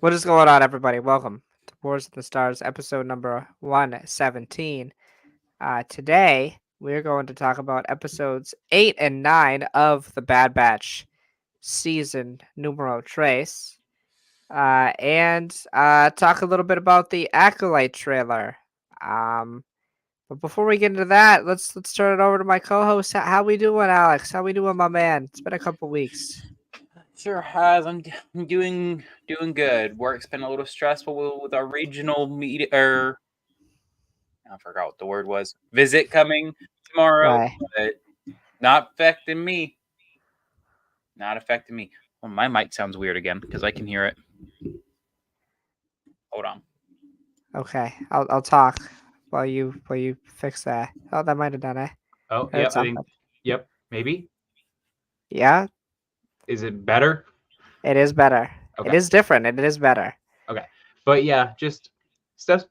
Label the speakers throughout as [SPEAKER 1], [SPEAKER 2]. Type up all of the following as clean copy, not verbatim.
[SPEAKER 1] What is going on, everybody? Welcome to Wars of the Stars, episode number 117. Today, we're going to talk about episodes 8 and 9 of The Bad Batch season numero tres, and talk a little bit about the Acolyte trailer. But before we get into that, let's turn it over to my co-host. How we doing, Alex? How we doing, my man? It's been a couple weeks.
[SPEAKER 2] Sure has. I'm doing good. Work's been a little stressful with our regional meet or I forgot what the word was. Visit coming tomorrow,
[SPEAKER 1] Right.
[SPEAKER 2] but not affecting me. Not affecting me. Well, my mic sounds weird again because I can hear it. Hold on.
[SPEAKER 1] Okay, I'll talk while you fix that. Oh, that might have done it.
[SPEAKER 2] Oh,
[SPEAKER 1] Heard
[SPEAKER 2] yep. I think.
[SPEAKER 1] something.
[SPEAKER 2] Yep. Maybe.
[SPEAKER 1] Yeah,
[SPEAKER 2] Is it better?
[SPEAKER 1] it is better. It
[SPEAKER 2] Okay.
[SPEAKER 1] is different, and it is better.
[SPEAKER 2] Okay. But yeah, just stuff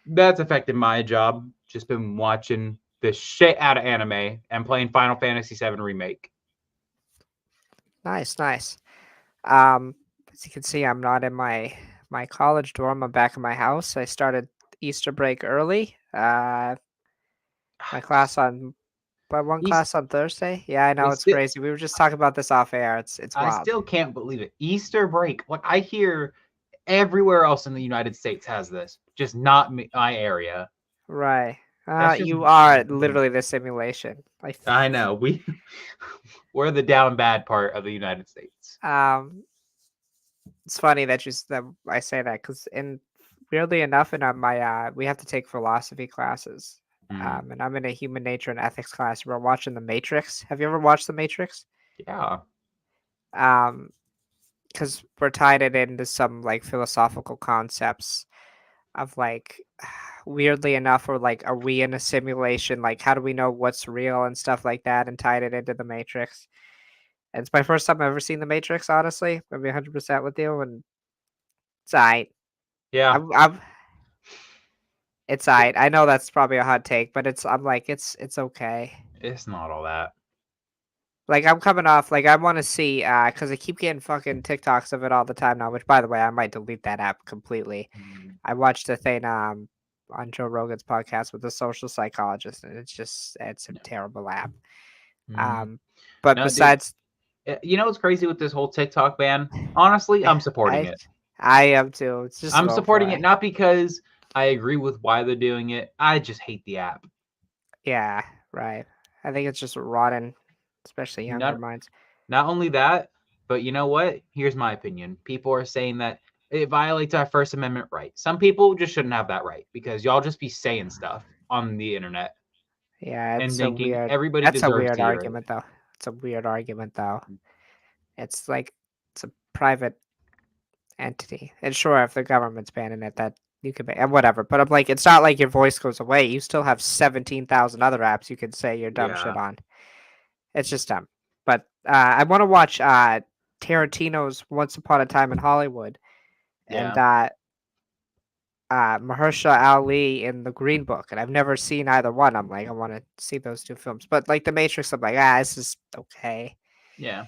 [SPEAKER 2] that's affected my job. Just been watching the shit out of anime and playing Final Fantasy VII Remake.
[SPEAKER 1] Nice, nice. As you can see, I'm not in my college dorm. I'm back in my house. I started Easter break early. My class on, but one
[SPEAKER 2] East,
[SPEAKER 1] class on Thursday. Yeah, I know
[SPEAKER 2] I
[SPEAKER 1] it's
[SPEAKER 2] still,
[SPEAKER 1] crazy. We were just talking about this off air. It's
[SPEAKER 2] I
[SPEAKER 1] wild.
[SPEAKER 2] still can't believe it. Easter break. Like I hear everywhere else in the United States has this, just not my area.
[SPEAKER 1] Right.
[SPEAKER 2] That's just.
[SPEAKER 1] You are literally the simulation.
[SPEAKER 2] I know we're the down bad part of the United States.
[SPEAKER 1] It's funny that I say that because weirdly enough, in my we have to take philosophy classes,
[SPEAKER 2] Mm,
[SPEAKER 1] and I'm in a human nature and ethics class. We're watching The Matrix. Have you ever watched The Matrix?
[SPEAKER 2] yeah.
[SPEAKER 1] Um, because we're tied it into some like philosophical concepts of like, weirdly enough, or like, are we in a simulation? Like, how do we know what's real and stuff like that, and tied it into The Matrix. And it's my first time I've ever seen The Matrix. Honestly, I'll be 100% with you, and it's alright.
[SPEAKER 2] Yeah.
[SPEAKER 1] I'm It's alright. I know that's probably a hot take, but I'm like, it's okay.
[SPEAKER 2] It's not all that.
[SPEAKER 1] Like, I'm coming off, like, I wanna see, because I keep getting fucking TikToks of it all the time now, which, by the way, I might delete that app completely.
[SPEAKER 2] Mm,
[SPEAKER 1] I watched a thing, on Joe Rogan's podcast with the social psychologist, and it's a
[SPEAKER 2] no.
[SPEAKER 1] terrible app.
[SPEAKER 2] Mm.
[SPEAKER 1] Um, but
[SPEAKER 2] No, dude.
[SPEAKER 1] besides,
[SPEAKER 2] You know what's crazy with this whole TikTok ban? Honestly, I'm supporting
[SPEAKER 1] I
[SPEAKER 2] it.
[SPEAKER 1] I am too. It's just
[SPEAKER 2] I'm
[SPEAKER 1] go
[SPEAKER 2] supporting
[SPEAKER 1] for
[SPEAKER 2] it
[SPEAKER 1] it.
[SPEAKER 2] not because I agree with why they're doing it. I just hate the app.
[SPEAKER 1] Yeah, right. I think it's just rotten, especially younger
[SPEAKER 2] Not
[SPEAKER 1] minds.
[SPEAKER 2] not only that, but you know what? Here's my opinion. People are saying that it violates our First Amendment right. Some people just shouldn't have that right because y'all just be saying stuff on the internet
[SPEAKER 1] Yeah,
[SPEAKER 2] and
[SPEAKER 1] it's a
[SPEAKER 2] thinking
[SPEAKER 1] weird
[SPEAKER 2] everybody
[SPEAKER 1] that's a
[SPEAKER 2] deserves
[SPEAKER 1] weird
[SPEAKER 2] to hear it.
[SPEAKER 1] argument, though. It's a weird argument, though. It's like it's a private entity. And sure, if the government's banning it, that you could ban whatever. But I'm like, it's not like your voice goes away. You still have 17,000 other apps you could say your dumb shit
[SPEAKER 2] Yeah.
[SPEAKER 1] on. It's just dumb. But I want to watch Tarantino's Once Upon a Time in Hollywood and
[SPEAKER 2] Yeah.
[SPEAKER 1] Mahershala Ali in The Green Book, and I've never seen either one. I'm like, I want to see those two films. But like The Matrix, I'm like, this is okay.
[SPEAKER 2] Yeah.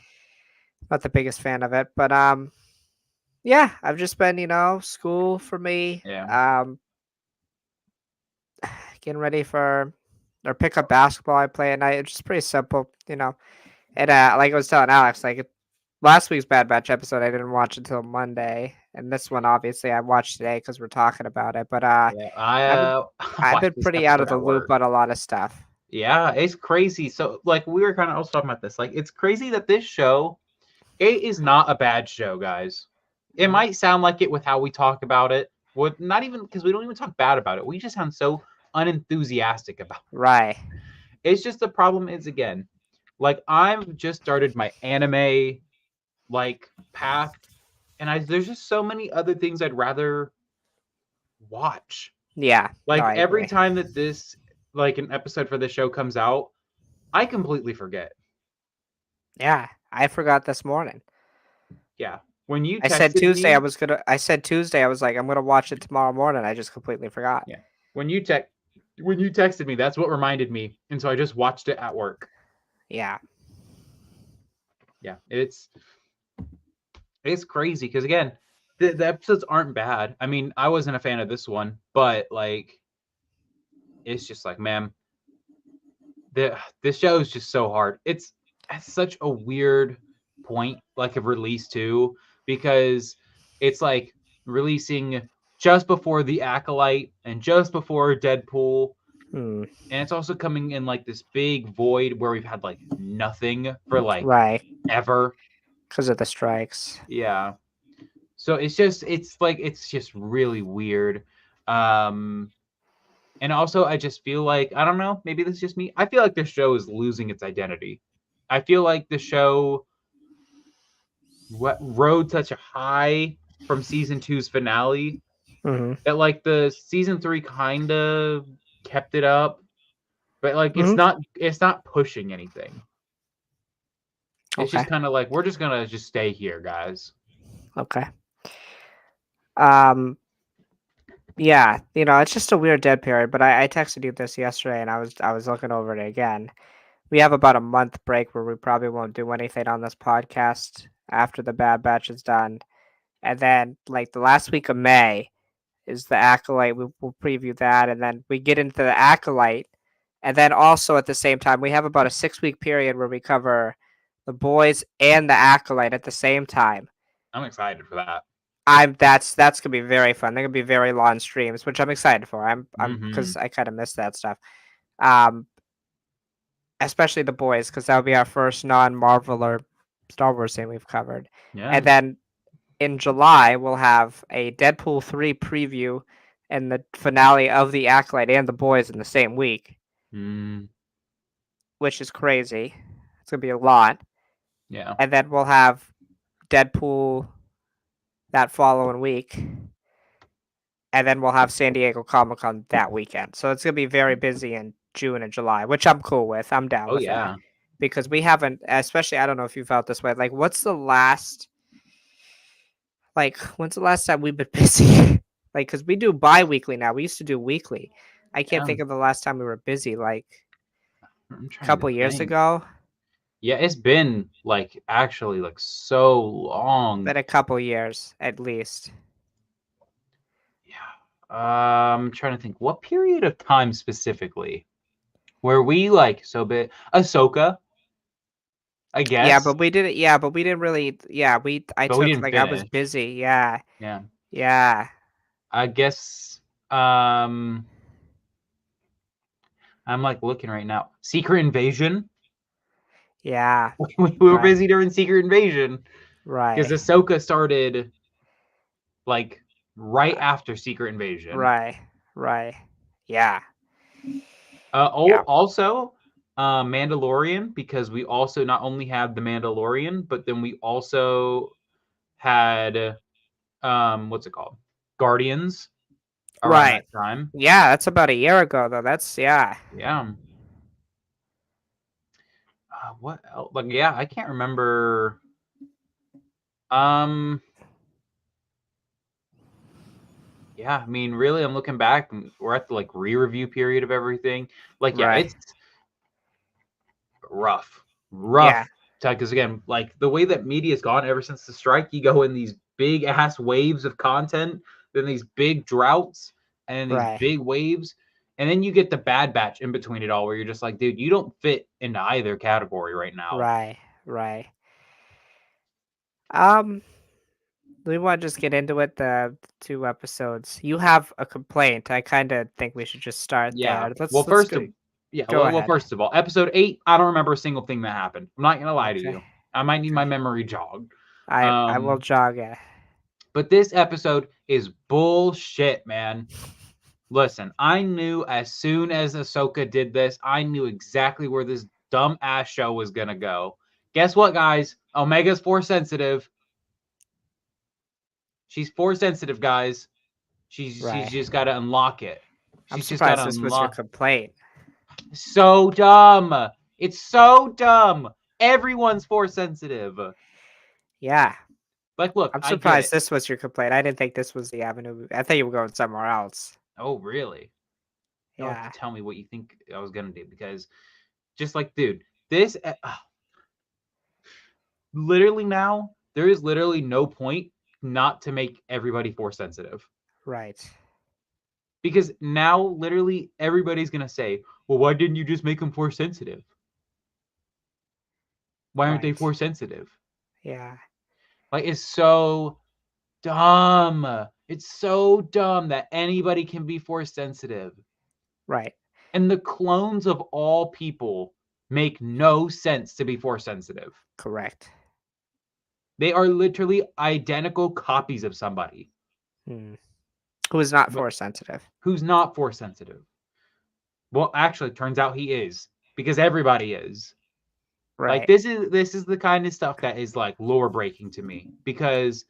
[SPEAKER 1] Not the biggest fan of it, but yeah, I've just been, school for me,
[SPEAKER 2] Yeah.
[SPEAKER 1] getting ready for or pick up basketball I play at night. It's just pretty simple. And like I was telling Alex, like last week's Bad Batch episode, I didn't watch until Monday, and this one obviously I watched today because we're talking about it. But
[SPEAKER 2] Yeah.
[SPEAKER 1] I've been I've
[SPEAKER 2] Watched
[SPEAKER 1] been
[SPEAKER 2] this
[SPEAKER 1] pretty out of
[SPEAKER 2] episode
[SPEAKER 1] the
[SPEAKER 2] at
[SPEAKER 1] loop
[SPEAKER 2] work.
[SPEAKER 1] on a lot of stuff.
[SPEAKER 2] Yeah, it's crazy. So like we were kind of also talking about this. Like it's crazy that this show, it is not a bad show, guys. It
[SPEAKER 1] Mhm.
[SPEAKER 2] might sound like it with how we talk about it. Would not even because we don't even talk bad about it. We just sound so unenthusiastic about it.
[SPEAKER 1] Right.
[SPEAKER 2] It's just the problem is again, like I've just started my anime like path, and there's just so many other things I'd rather watch.
[SPEAKER 1] Yeah. No,
[SPEAKER 2] Like
[SPEAKER 1] I
[SPEAKER 2] every
[SPEAKER 1] agree.
[SPEAKER 2] time that this like an episode for the show comes out, I completely forget.
[SPEAKER 1] Yeah, I forgot this morning.
[SPEAKER 2] Yeah. When you
[SPEAKER 1] I said
[SPEAKER 2] texted
[SPEAKER 1] Tuesday I
[SPEAKER 2] me,
[SPEAKER 1] was gonna. I said Tuesday I was like I'm gonna watch it tomorrow morning. I just completely forgot.
[SPEAKER 2] yeah. When you text when you texted me, that's what reminded me. And so I just watched it at work.
[SPEAKER 1] Yeah.
[SPEAKER 2] Yeah. It's crazy because again, the episodes aren't bad. I mean, I wasn't a fan of this one, but like, it's just like, man, this show is just so hard. It's at such a weird point, like of release too, because it's like releasing just before the Acolyte and just before Deadpool,
[SPEAKER 1] Hmm.
[SPEAKER 2] and it's also coming in like this big void where we've had like nothing for like
[SPEAKER 1] Right.
[SPEAKER 2] ever.
[SPEAKER 1] Because of the strikes.
[SPEAKER 2] Yeah. So it's just really weird. Um and also I just feel like I don't know, maybe this is just me. I feel like this show is losing its identity. I feel like the show rode such a high from season two's finale
[SPEAKER 1] Hmm.
[SPEAKER 2] that like the season three kind of kept it up, but like it's
[SPEAKER 1] Hmm.
[SPEAKER 2] not pushing anything. It's
[SPEAKER 1] Okay.
[SPEAKER 2] just kind of like we're just gonna just stay here, guys.
[SPEAKER 1] Okay. Um. Yeah. It's just a weird dead period. But I texted you this yesterday, and I was looking over it again. We have about a month break where we probably won't do anything on this podcast after the Bad Batch is done, and then like the last week of May is the Acolyte. We'll preview that, and then we get into the Acolyte, and then also at the same time we have about a 6 week period where we cover the boys and the Acolyte at the same time.
[SPEAKER 2] I'm excited for that.
[SPEAKER 1] That's gonna be very fun. They're gonna be very long streams, which I'm excited for. I'm
[SPEAKER 2] Mm-hmm.
[SPEAKER 1] because I kind of miss that stuff. Um, especially the boys, because that'll be our first non-Marvel or Star Wars thing we've covered.
[SPEAKER 2] Yeah.
[SPEAKER 1] And then in July we'll have a Deadpool 3 preview and the finale of the Acolyte and the boys in the same week,
[SPEAKER 2] Mm,
[SPEAKER 1] which is crazy. It's gonna be a lot.
[SPEAKER 2] yeah.
[SPEAKER 1] And then we'll have Deadpool that following week, and then we'll have San Diego Comic Con that weekend. So it's gonna be very busy in June and July, which I'm cool with. I'm down
[SPEAKER 2] Oh
[SPEAKER 1] with that
[SPEAKER 2] yeah.
[SPEAKER 1] because we haven't, especially I don't know if you felt this way. Like, when's the last time we've been busy? Like, because we do bi-weekly now. We used to do weekly. I can't
[SPEAKER 2] Yeah.
[SPEAKER 1] think of the last time we were busy. Like
[SPEAKER 2] I'm
[SPEAKER 1] a
[SPEAKER 2] trying to
[SPEAKER 1] couple years
[SPEAKER 2] think.
[SPEAKER 1] ago.
[SPEAKER 2] Yeah, it's been like actually like so long.
[SPEAKER 1] Been a couple years at least.
[SPEAKER 2] Yeah. I'm trying to think what period of time specifically where we like so bit Ahsoka, I
[SPEAKER 1] Yeah,
[SPEAKER 2] guess,
[SPEAKER 1] but we didn't. Yeah, but we didn't really. Yeah, we. I
[SPEAKER 2] but we
[SPEAKER 1] took
[SPEAKER 2] didn't
[SPEAKER 1] like I was
[SPEAKER 2] finish.
[SPEAKER 1] busy. Yeah,
[SPEAKER 2] Yeah.
[SPEAKER 1] yeah,
[SPEAKER 2] I guess I'm like looking right now. Secret Invasion.
[SPEAKER 1] yeah.
[SPEAKER 2] We were
[SPEAKER 1] Right,
[SPEAKER 2] busy during Secret Invasion because
[SPEAKER 1] right,
[SPEAKER 2] Ahsoka started like right
[SPEAKER 1] uh,
[SPEAKER 2] after Secret Invasion.
[SPEAKER 1] right, right. Yeah,
[SPEAKER 2] Oh,
[SPEAKER 1] yeah.
[SPEAKER 2] also, Mandalorian, because we also not only had the Mandalorian, but then we also had what's it called? Guardians around
[SPEAKER 1] Right.
[SPEAKER 2] that time.
[SPEAKER 1] Yeah, that's about a year ago though. That's yeah.
[SPEAKER 2] Yeah. What else? Like, yeah, I can't remember. Um, yeah, I mean, really, I'm looking back. And we're at the like re-review period of everything. Like, yeah,
[SPEAKER 1] Right.
[SPEAKER 2] it's rough,
[SPEAKER 1] Yeah,
[SPEAKER 2] rough. Because again, like the way that media's gone ever since the strike, you go in these big ass waves of content, then these big droughts, and then these
[SPEAKER 1] right,
[SPEAKER 2] big waves, and then you get the Bad Batch in between it all, where you're just like, dude, you don't fit into either category right now.
[SPEAKER 1] right, right. Um, we want to just get into it. The 2 episodes. You have a complaint. I kind of think we should just start
[SPEAKER 2] Yeah.
[SPEAKER 1] there.
[SPEAKER 2] Well,
[SPEAKER 1] Let's go. Go ahead.
[SPEAKER 2] first of all, episode 8, I don't remember a single thing that happened. I'm not gonna lie to
[SPEAKER 1] Okay.
[SPEAKER 2] you. I might need my
[SPEAKER 1] Okay.
[SPEAKER 2] memory jogged.
[SPEAKER 1] I will
[SPEAKER 2] Um,
[SPEAKER 1] jog it.
[SPEAKER 2] but this episode is bullshit, man. Listen, I knew as soon as Ahsoka did this, I knew exactly where this dumb ass show was gonna go. Guess what, guys? Omega's force sensitive. She's force sensitive, guys. She's
[SPEAKER 1] Right.
[SPEAKER 2] just got to unlock it.
[SPEAKER 1] I'm
[SPEAKER 2] She's just got
[SPEAKER 1] surprised
[SPEAKER 2] to
[SPEAKER 1] this was your
[SPEAKER 2] unlock.
[SPEAKER 1] complaint.
[SPEAKER 2] So dumb. It's so dumb. Everyone's force sensitive.
[SPEAKER 1] Yeah.
[SPEAKER 2] Like, look,
[SPEAKER 1] I'm
[SPEAKER 2] I get
[SPEAKER 1] surprised
[SPEAKER 2] it.
[SPEAKER 1] this was your complaint. I didn't think this was the avenue. I thought you were going somewhere else.
[SPEAKER 2] Oh, really? You'll have to
[SPEAKER 1] Yeah.
[SPEAKER 2] tell me what you think I was gonna do because, just like, dude, this literally now there is literally no point not to make everybody force sensitive.
[SPEAKER 1] Right.
[SPEAKER 2] Because now literally everybody's gonna say, well, why didn't you just make them force sensitive? Why aren't they
[SPEAKER 1] Right.
[SPEAKER 2] force sensitive?
[SPEAKER 1] Yeah.
[SPEAKER 2] Like it's so dumb. It's so dumb that anybody can be force sensitive.
[SPEAKER 1] Right.
[SPEAKER 2] And the clones of all people make no sense to be force sensitive.
[SPEAKER 1] Correct.
[SPEAKER 2] They are literally identical copies of somebody.
[SPEAKER 1] Hmm. Who is not
[SPEAKER 2] But
[SPEAKER 1] force sensitive.
[SPEAKER 2] who's not force sensitive? Well, actually, turns out he is because everybody is. Like
[SPEAKER 1] Right.
[SPEAKER 2] this is the kind of stuff that is like lore breaking to me because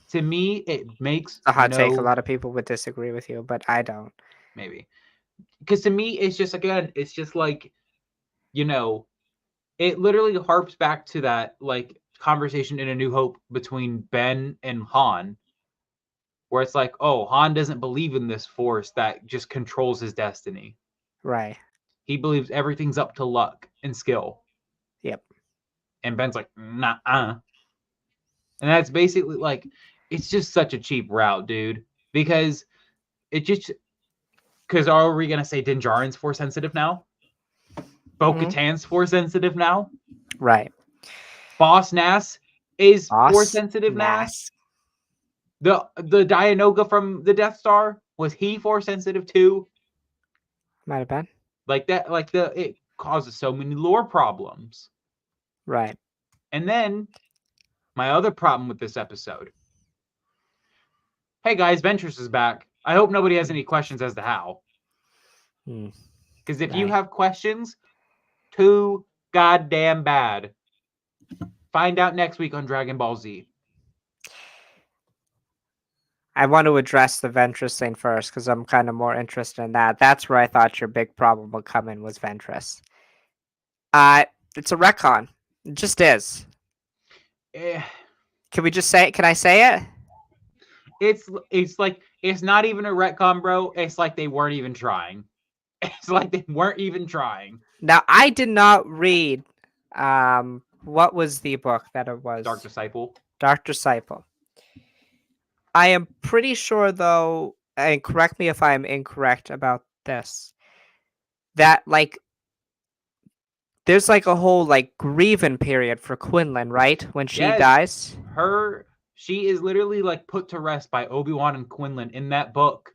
[SPEAKER 2] to me it makes
[SPEAKER 1] It's a hot take. A
[SPEAKER 2] no
[SPEAKER 1] lot of people would disagree with you, but I don't.
[SPEAKER 2] maybe because to me it's just again it's just like you know it literally harps back to that like conversation in A New Hope between Ben and Han where it's like oh Han doesn't believe in this force that just controls his destiny.
[SPEAKER 1] Right.
[SPEAKER 2] He believes everything's up to luck and skill.
[SPEAKER 1] Yep.
[SPEAKER 2] And Ben's like, nah, and that's basically like, it's just such a cheap route, dude. Because it just, because are we gonna say Din Djarin's force sensitive now? Bo
[SPEAKER 1] Hmm.
[SPEAKER 2] Katan's force sensitive now?
[SPEAKER 1] Right.
[SPEAKER 2] Boss Nass is force
[SPEAKER 1] Boss
[SPEAKER 2] sensitive now?
[SPEAKER 1] Nass.
[SPEAKER 2] The Dianoga from the Death Star was he force sensitive too?
[SPEAKER 1] Might have been.
[SPEAKER 2] Like that, like the it causes so many lore problems.
[SPEAKER 1] Right.
[SPEAKER 2] And then my other problem with this episode. Hey guys, Ventress is back. I hope nobody has any questions as to how.
[SPEAKER 1] Hmm.
[SPEAKER 2] Because if you
[SPEAKER 1] Right.
[SPEAKER 2] have questions, too goddamn bad. Find out next week on Dragon Ball Z.
[SPEAKER 1] I want to address the Ventress thing first because I'm kind of more interested in that. That's where I thought your big problem would come in was Ventress. Uh, it's a retcon. It just is.
[SPEAKER 2] Eh,
[SPEAKER 1] Can we just say it? Can I say it?
[SPEAKER 2] it's like it's not even a retcon, bro. It's like they weren't even trying. It's like they weren't even trying.
[SPEAKER 1] Now, I did not read what was the book that it
[SPEAKER 2] Dark
[SPEAKER 1] was?
[SPEAKER 2] Disciple.
[SPEAKER 1] Dark Disciple. I am pretty sure though, and correct me if I'm incorrect about this, that like there's like a whole like grieving period for Quinlan, right? When she
[SPEAKER 2] Yes,
[SPEAKER 1] dies.
[SPEAKER 2] she is literally like put to rest by Obi-Wan and Quinlan in that book.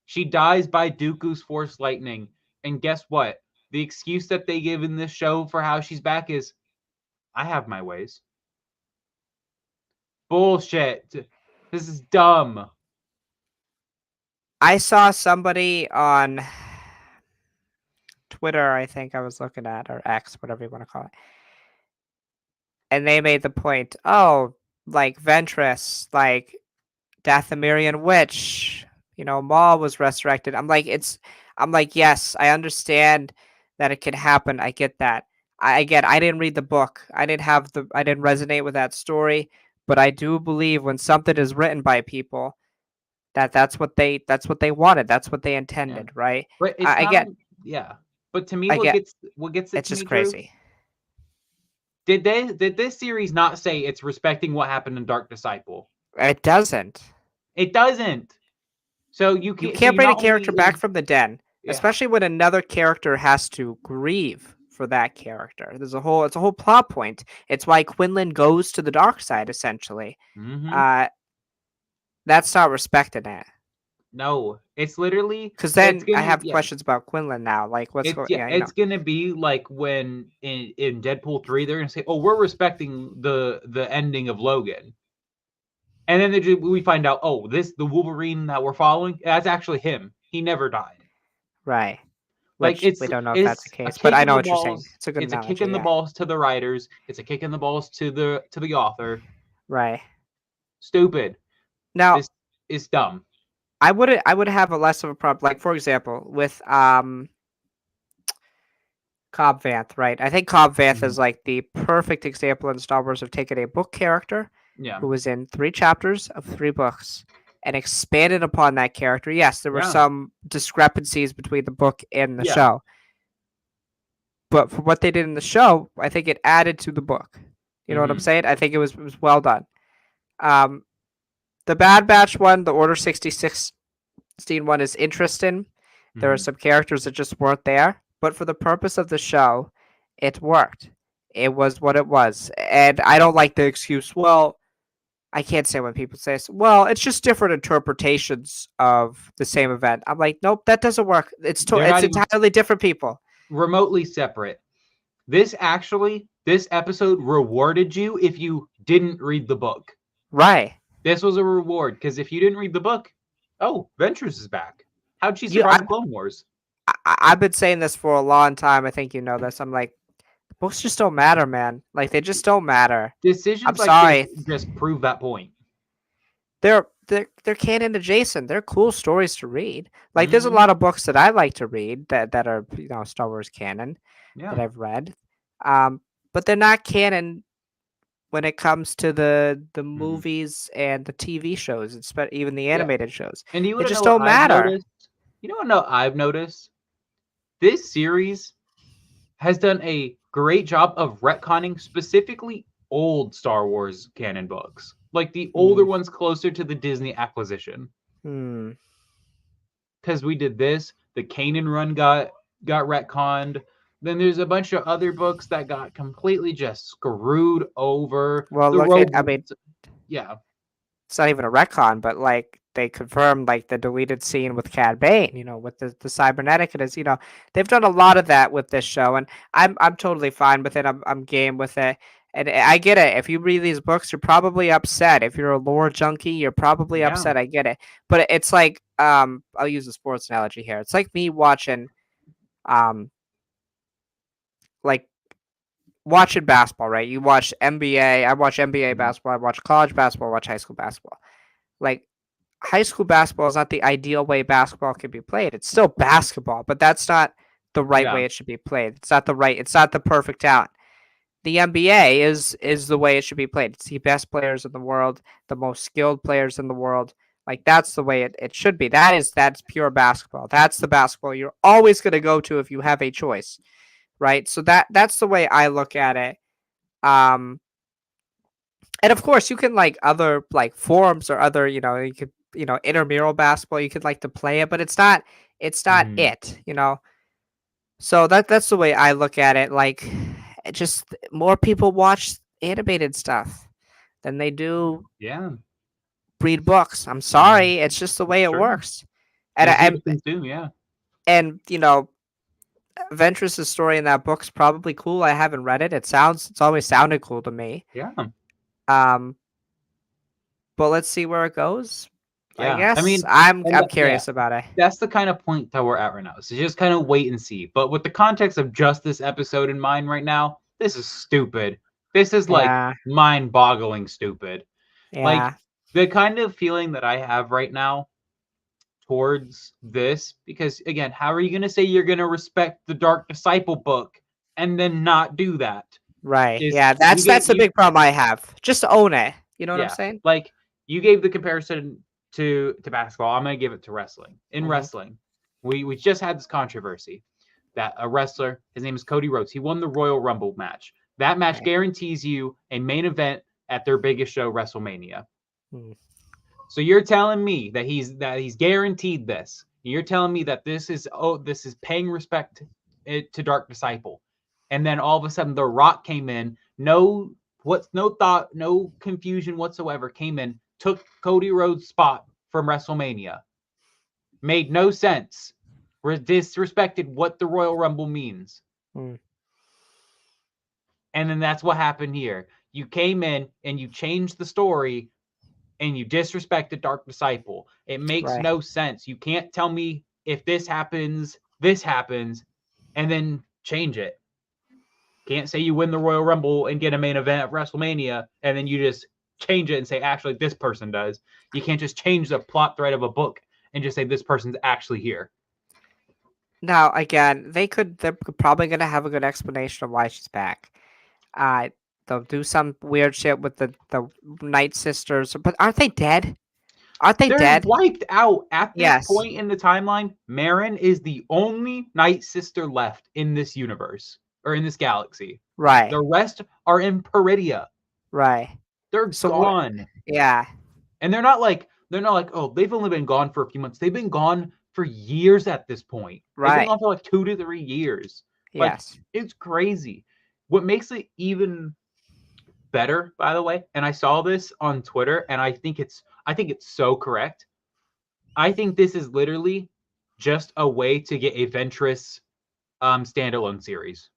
[SPEAKER 2] She dies by Dooku's Force Lightning. And guess what? The excuse that they give in this show for how she's back is I have my ways. Bullshit. This is dumb.
[SPEAKER 1] I saw somebody on Twitter, I think I was looking at, or X, whatever you want to call it, and they made the point, oh, like Ventress, like Dathomirian witch, Maul was resurrected. I'm like, yes, I understand that it could happen. I get that. I didn't read the book. I didn't resonate with that story, but I do believe when something is written by people that's what they wanted. That's what they
[SPEAKER 2] Yeah.
[SPEAKER 1] intended, right?
[SPEAKER 2] But it's
[SPEAKER 1] I
[SPEAKER 2] not
[SPEAKER 1] get,
[SPEAKER 2] only yeah. But to me
[SPEAKER 1] I get,
[SPEAKER 2] what gets it
[SPEAKER 1] it's
[SPEAKER 2] to
[SPEAKER 1] just
[SPEAKER 2] me, Drew,
[SPEAKER 1] crazy.
[SPEAKER 2] did this series not say it's respecting what happened in Dark Disciple?
[SPEAKER 1] It doesn't.
[SPEAKER 2] It doesn't. So
[SPEAKER 1] You
[SPEAKER 2] you
[SPEAKER 1] can't bring a
[SPEAKER 2] not only
[SPEAKER 1] character back from the den,
[SPEAKER 2] yeah.
[SPEAKER 1] especially when another character has to grieve for that character. It's a whole plot point. It's why Quinlan goes to the dark side essentially.
[SPEAKER 2] Mm-hmm.
[SPEAKER 1] Uh, that's not respecting it.
[SPEAKER 2] No. It's literally
[SPEAKER 1] Because
[SPEAKER 2] it's
[SPEAKER 1] then I
[SPEAKER 2] gonna
[SPEAKER 1] have questions about Quinlan now. Like, what's
[SPEAKER 2] it's
[SPEAKER 1] going?
[SPEAKER 2] yeah,
[SPEAKER 1] Yeah,
[SPEAKER 2] it's gonna be like when in Deadpool 3 they're gonna say, oh, we're respecting the ending of Logan. And then we find out, oh, the Wolverine that we're following, that's actually him. He never died.
[SPEAKER 1] right.
[SPEAKER 2] Like
[SPEAKER 1] Which we don't know if that's the
[SPEAKER 2] it's a
[SPEAKER 1] case, but
[SPEAKER 2] kick
[SPEAKER 1] I
[SPEAKER 2] in
[SPEAKER 1] know
[SPEAKER 2] the
[SPEAKER 1] what you're saying.
[SPEAKER 2] balls.
[SPEAKER 1] It's a good
[SPEAKER 2] It's a kick in
[SPEAKER 1] analogy.
[SPEAKER 2] the
[SPEAKER 1] Yeah.
[SPEAKER 2] balls to the writers. It's a kick in the balls to the author.
[SPEAKER 1] Right.
[SPEAKER 2] Stupid.
[SPEAKER 1] Now,
[SPEAKER 2] This is dumb.
[SPEAKER 1] I would have a less of a problem. Like, for example, with Cobb Vanth, right? I think Cobb Vanth
[SPEAKER 2] Mhm.
[SPEAKER 1] is like the perfect example in Star Wars of taking a book character
[SPEAKER 2] Yeah.
[SPEAKER 1] who was in 3 chapters of 3 books and expanded upon that character. Yes, there were
[SPEAKER 2] Yeah.
[SPEAKER 1] some discrepancies between the book and the
[SPEAKER 2] Yeah.
[SPEAKER 1] show, but for what they did in the show, I think it added to the book. You know what I'm
[SPEAKER 2] Hmm.
[SPEAKER 1] saying? I think it was well done. Um, the Bad Batch one, the Order 66 one is interesting. There are
[SPEAKER 2] Mhm.
[SPEAKER 1] some characters that just weren't there, but for the purpose of the show, it worked. It was what it was. And I don't like the excuse, well, I can't say when people say, well, it's just different interpretations of the same event. I'm like, nope, that doesn't work.
[SPEAKER 2] They're
[SPEAKER 1] It's
[SPEAKER 2] not even
[SPEAKER 1] entirely different people.
[SPEAKER 2] remotely separate. This episode rewarded you if you didn't read the book.
[SPEAKER 1] Right.
[SPEAKER 2] This was a reward because if you didn't read the book, oh, Ventress is back. How'd she
[SPEAKER 1] You,
[SPEAKER 2] survive the Clone Wars?
[SPEAKER 1] I've been saying this for a long time. I think you know this. I'm like, books just don't matter, man. Like they just don't matter. I'm
[SPEAKER 2] Decisions like this
[SPEAKER 1] sorry.
[SPEAKER 2] just prove that point.
[SPEAKER 1] They're canon adjacent. They're cool stories to read. Like there's a
[SPEAKER 2] Hmm.
[SPEAKER 1] lot of books that I like to read that are Star Wars canon
[SPEAKER 2] Yeah.
[SPEAKER 1] that I've read, um, but they're not canon when it comes to the
[SPEAKER 2] Hmm.
[SPEAKER 1] movies and the TV shows, even the
[SPEAKER 2] Yeah.
[SPEAKER 1] animated shows.
[SPEAKER 2] And you
[SPEAKER 1] They
[SPEAKER 2] want to
[SPEAKER 1] just
[SPEAKER 2] know what
[SPEAKER 1] don't
[SPEAKER 2] I've
[SPEAKER 1] matter.
[SPEAKER 2] noticed? You know what I've noticed? This series has done a great job of retconning specifically old Star Wars canon books, like the older
[SPEAKER 1] Hmm.
[SPEAKER 2] ones closer to the Disney acquisition.
[SPEAKER 1] Hmm.
[SPEAKER 2] Because we did this, the Kanan run got retconned. Then there's a bunch of other books that got completely just screwed over.
[SPEAKER 1] Well,
[SPEAKER 2] The
[SPEAKER 1] look at.
[SPEAKER 2] Rogue,
[SPEAKER 1] I mean,
[SPEAKER 2] yeah,
[SPEAKER 1] it's not even a retcon, but like they confirmed like the deleted scene with Cad Bane, with the cybernetic. It is, they've done a lot of that with this show, and I'm totally fine with it. I'm game with it, and I get it. If you read these books, you're probably upset. If you're a lore junkie, you're probably
[SPEAKER 2] yeah,
[SPEAKER 1] upset. I get it, but it's like I'll use a sports analogy here. It's like me watching um like watching basketball, right? You watch NBA. I watch NBA
[SPEAKER 2] mhm,
[SPEAKER 1] basketball. I watch college basketball. I watch high school basketball. Like high school basketball is not the ideal way basketball can be played. It's still basketball, but that's not the right
[SPEAKER 2] yeah,
[SPEAKER 1] way it should be played. It's not the perfect talent. The NBA is the way it should be played. It's the best players in the world, the most skilled players in the world. Like that's the way it should be. That's pure basketball. That's the basketball you're always gonna go to if you have a choice. Right. So that's the way I look at it. Um and of course you can like other like forums or other you could intramural basketball you could like to play it, but it's not
[SPEAKER 2] mhm,
[SPEAKER 1] it. So that's the way I look at it. Like it just more people watch animated stuff than they do
[SPEAKER 2] yeah.
[SPEAKER 1] read books. I'm
[SPEAKER 2] Mhm.
[SPEAKER 1] sorry, it's just the way
[SPEAKER 2] It's
[SPEAKER 1] it
[SPEAKER 2] true.
[SPEAKER 1] works. and
[SPEAKER 2] Easier
[SPEAKER 1] I,
[SPEAKER 2] to consume, yeah,
[SPEAKER 1] and Ventress's story in that book's probably cool. I haven't read it. It's always sounded cool to me.
[SPEAKER 2] yeah,
[SPEAKER 1] um but let's see where it goes. I
[SPEAKER 2] yeah. I
[SPEAKER 1] guess
[SPEAKER 2] mean, and
[SPEAKER 1] I'm
[SPEAKER 2] yeah,
[SPEAKER 1] curious about it.
[SPEAKER 2] that's the kind of point that we're at right now. So just kind of wait and see. But with the context of just this episode in mind right now, this is stupid. This is like
[SPEAKER 1] Yeah,
[SPEAKER 2] mind-boggling stupid. Like
[SPEAKER 1] yeah,
[SPEAKER 2] the kind of feeling that I have right now towards this, because again, how are you going to say you're going to respect the Dark Disciple book and then not do that?
[SPEAKER 1] right.
[SPEAKER 2] Is
[SPEAKER 1] Yeah,
[SPEAKER 2] you get
[SPEAKER 1] that's the
[SPEAKER 2] you
[SPEAKER 1] big problem I have. Just own it. You know what I'm
[SPEAKER 2] yeah,
[SPEAKER 1] saying?
[SPEAKER 2] like you gave the comparison to basketball. I'm gonna give it to wrestling. In
[SPEAKER 1] Hmm.
[SPEAKER 2] wrestling, we just had this controversy that a wrestler, his name is Cody Rhodes, he won the Royal Rumble match. That match
[SPEAKER 1] Right.
[SPEAKER 2] guarantees you a main event at their biggest show, WrestleMania.
[SPEAKER 1] Hmm.
[SPEAKER 2] So you're telling me that he's guaranteed this. You're telling me that this is paying respect to Dark Disciple, and then all of a sudden The Rock came in, no thought, no confusion whatsoever, came in, took Cody Rhodes' spot from WrestleMania, made no sense, disrespected what the Royal Rumble means,
[SPEAKER 1] Hmm.
[SPEAKER 2] and then that's what happened here. You came in and you changed the story and you disrespect the Dark Disciple. It makes
[SPEAKER 1] Right.
[SPEAKER 2] no sense. You can't tell me if this happens, and then change it. Can't say you win the Royal Rumble and get a main event at WrestleMania, and then you just change it and say, actually, this person does. You can't just change the plot thread of a book and just say this person's actually here.
[SPEAKER 1] Now again, they're probably gonna have a good explanation of why she's back. Uh, they'll do some weird shit with the Night Sisters, but aren't they dead? Aren't they
[SPEAKER 2] They're
[SPEAKER 1] dead?
[SPEAKER 2] wiped out at this
[SPEAKER 1] Yes.
[SPEAKER 2] point in the timeline. Marin is the only Night Sister left in this universe or in this galaxy.
[SPEAKER 1] Right.
[SPEAKER 2] The rest are in Peridia.
[SPEAKER 1] Right.
[SPEAKER 2] They're
[SPEAKER 1] So what?
[SPEAKER 2] gone.
[SPEAKER 1] Yeah.
[SPEAKER 2] And they're not like, oh, they've only been gone for a few months. They've been gone for years at this point. They've been
[SPEAKER 1] Right.
[SPEAKER 2] gone for like 2 to 3 years. Like,
[SPEAKER 1] Yes.
[SPEAKER 2] it's crazy. What makes it even better, by the way, and I saw this on Twitter, and I think it's so correct. I think this is literally just a way to get a Ventress standalone series.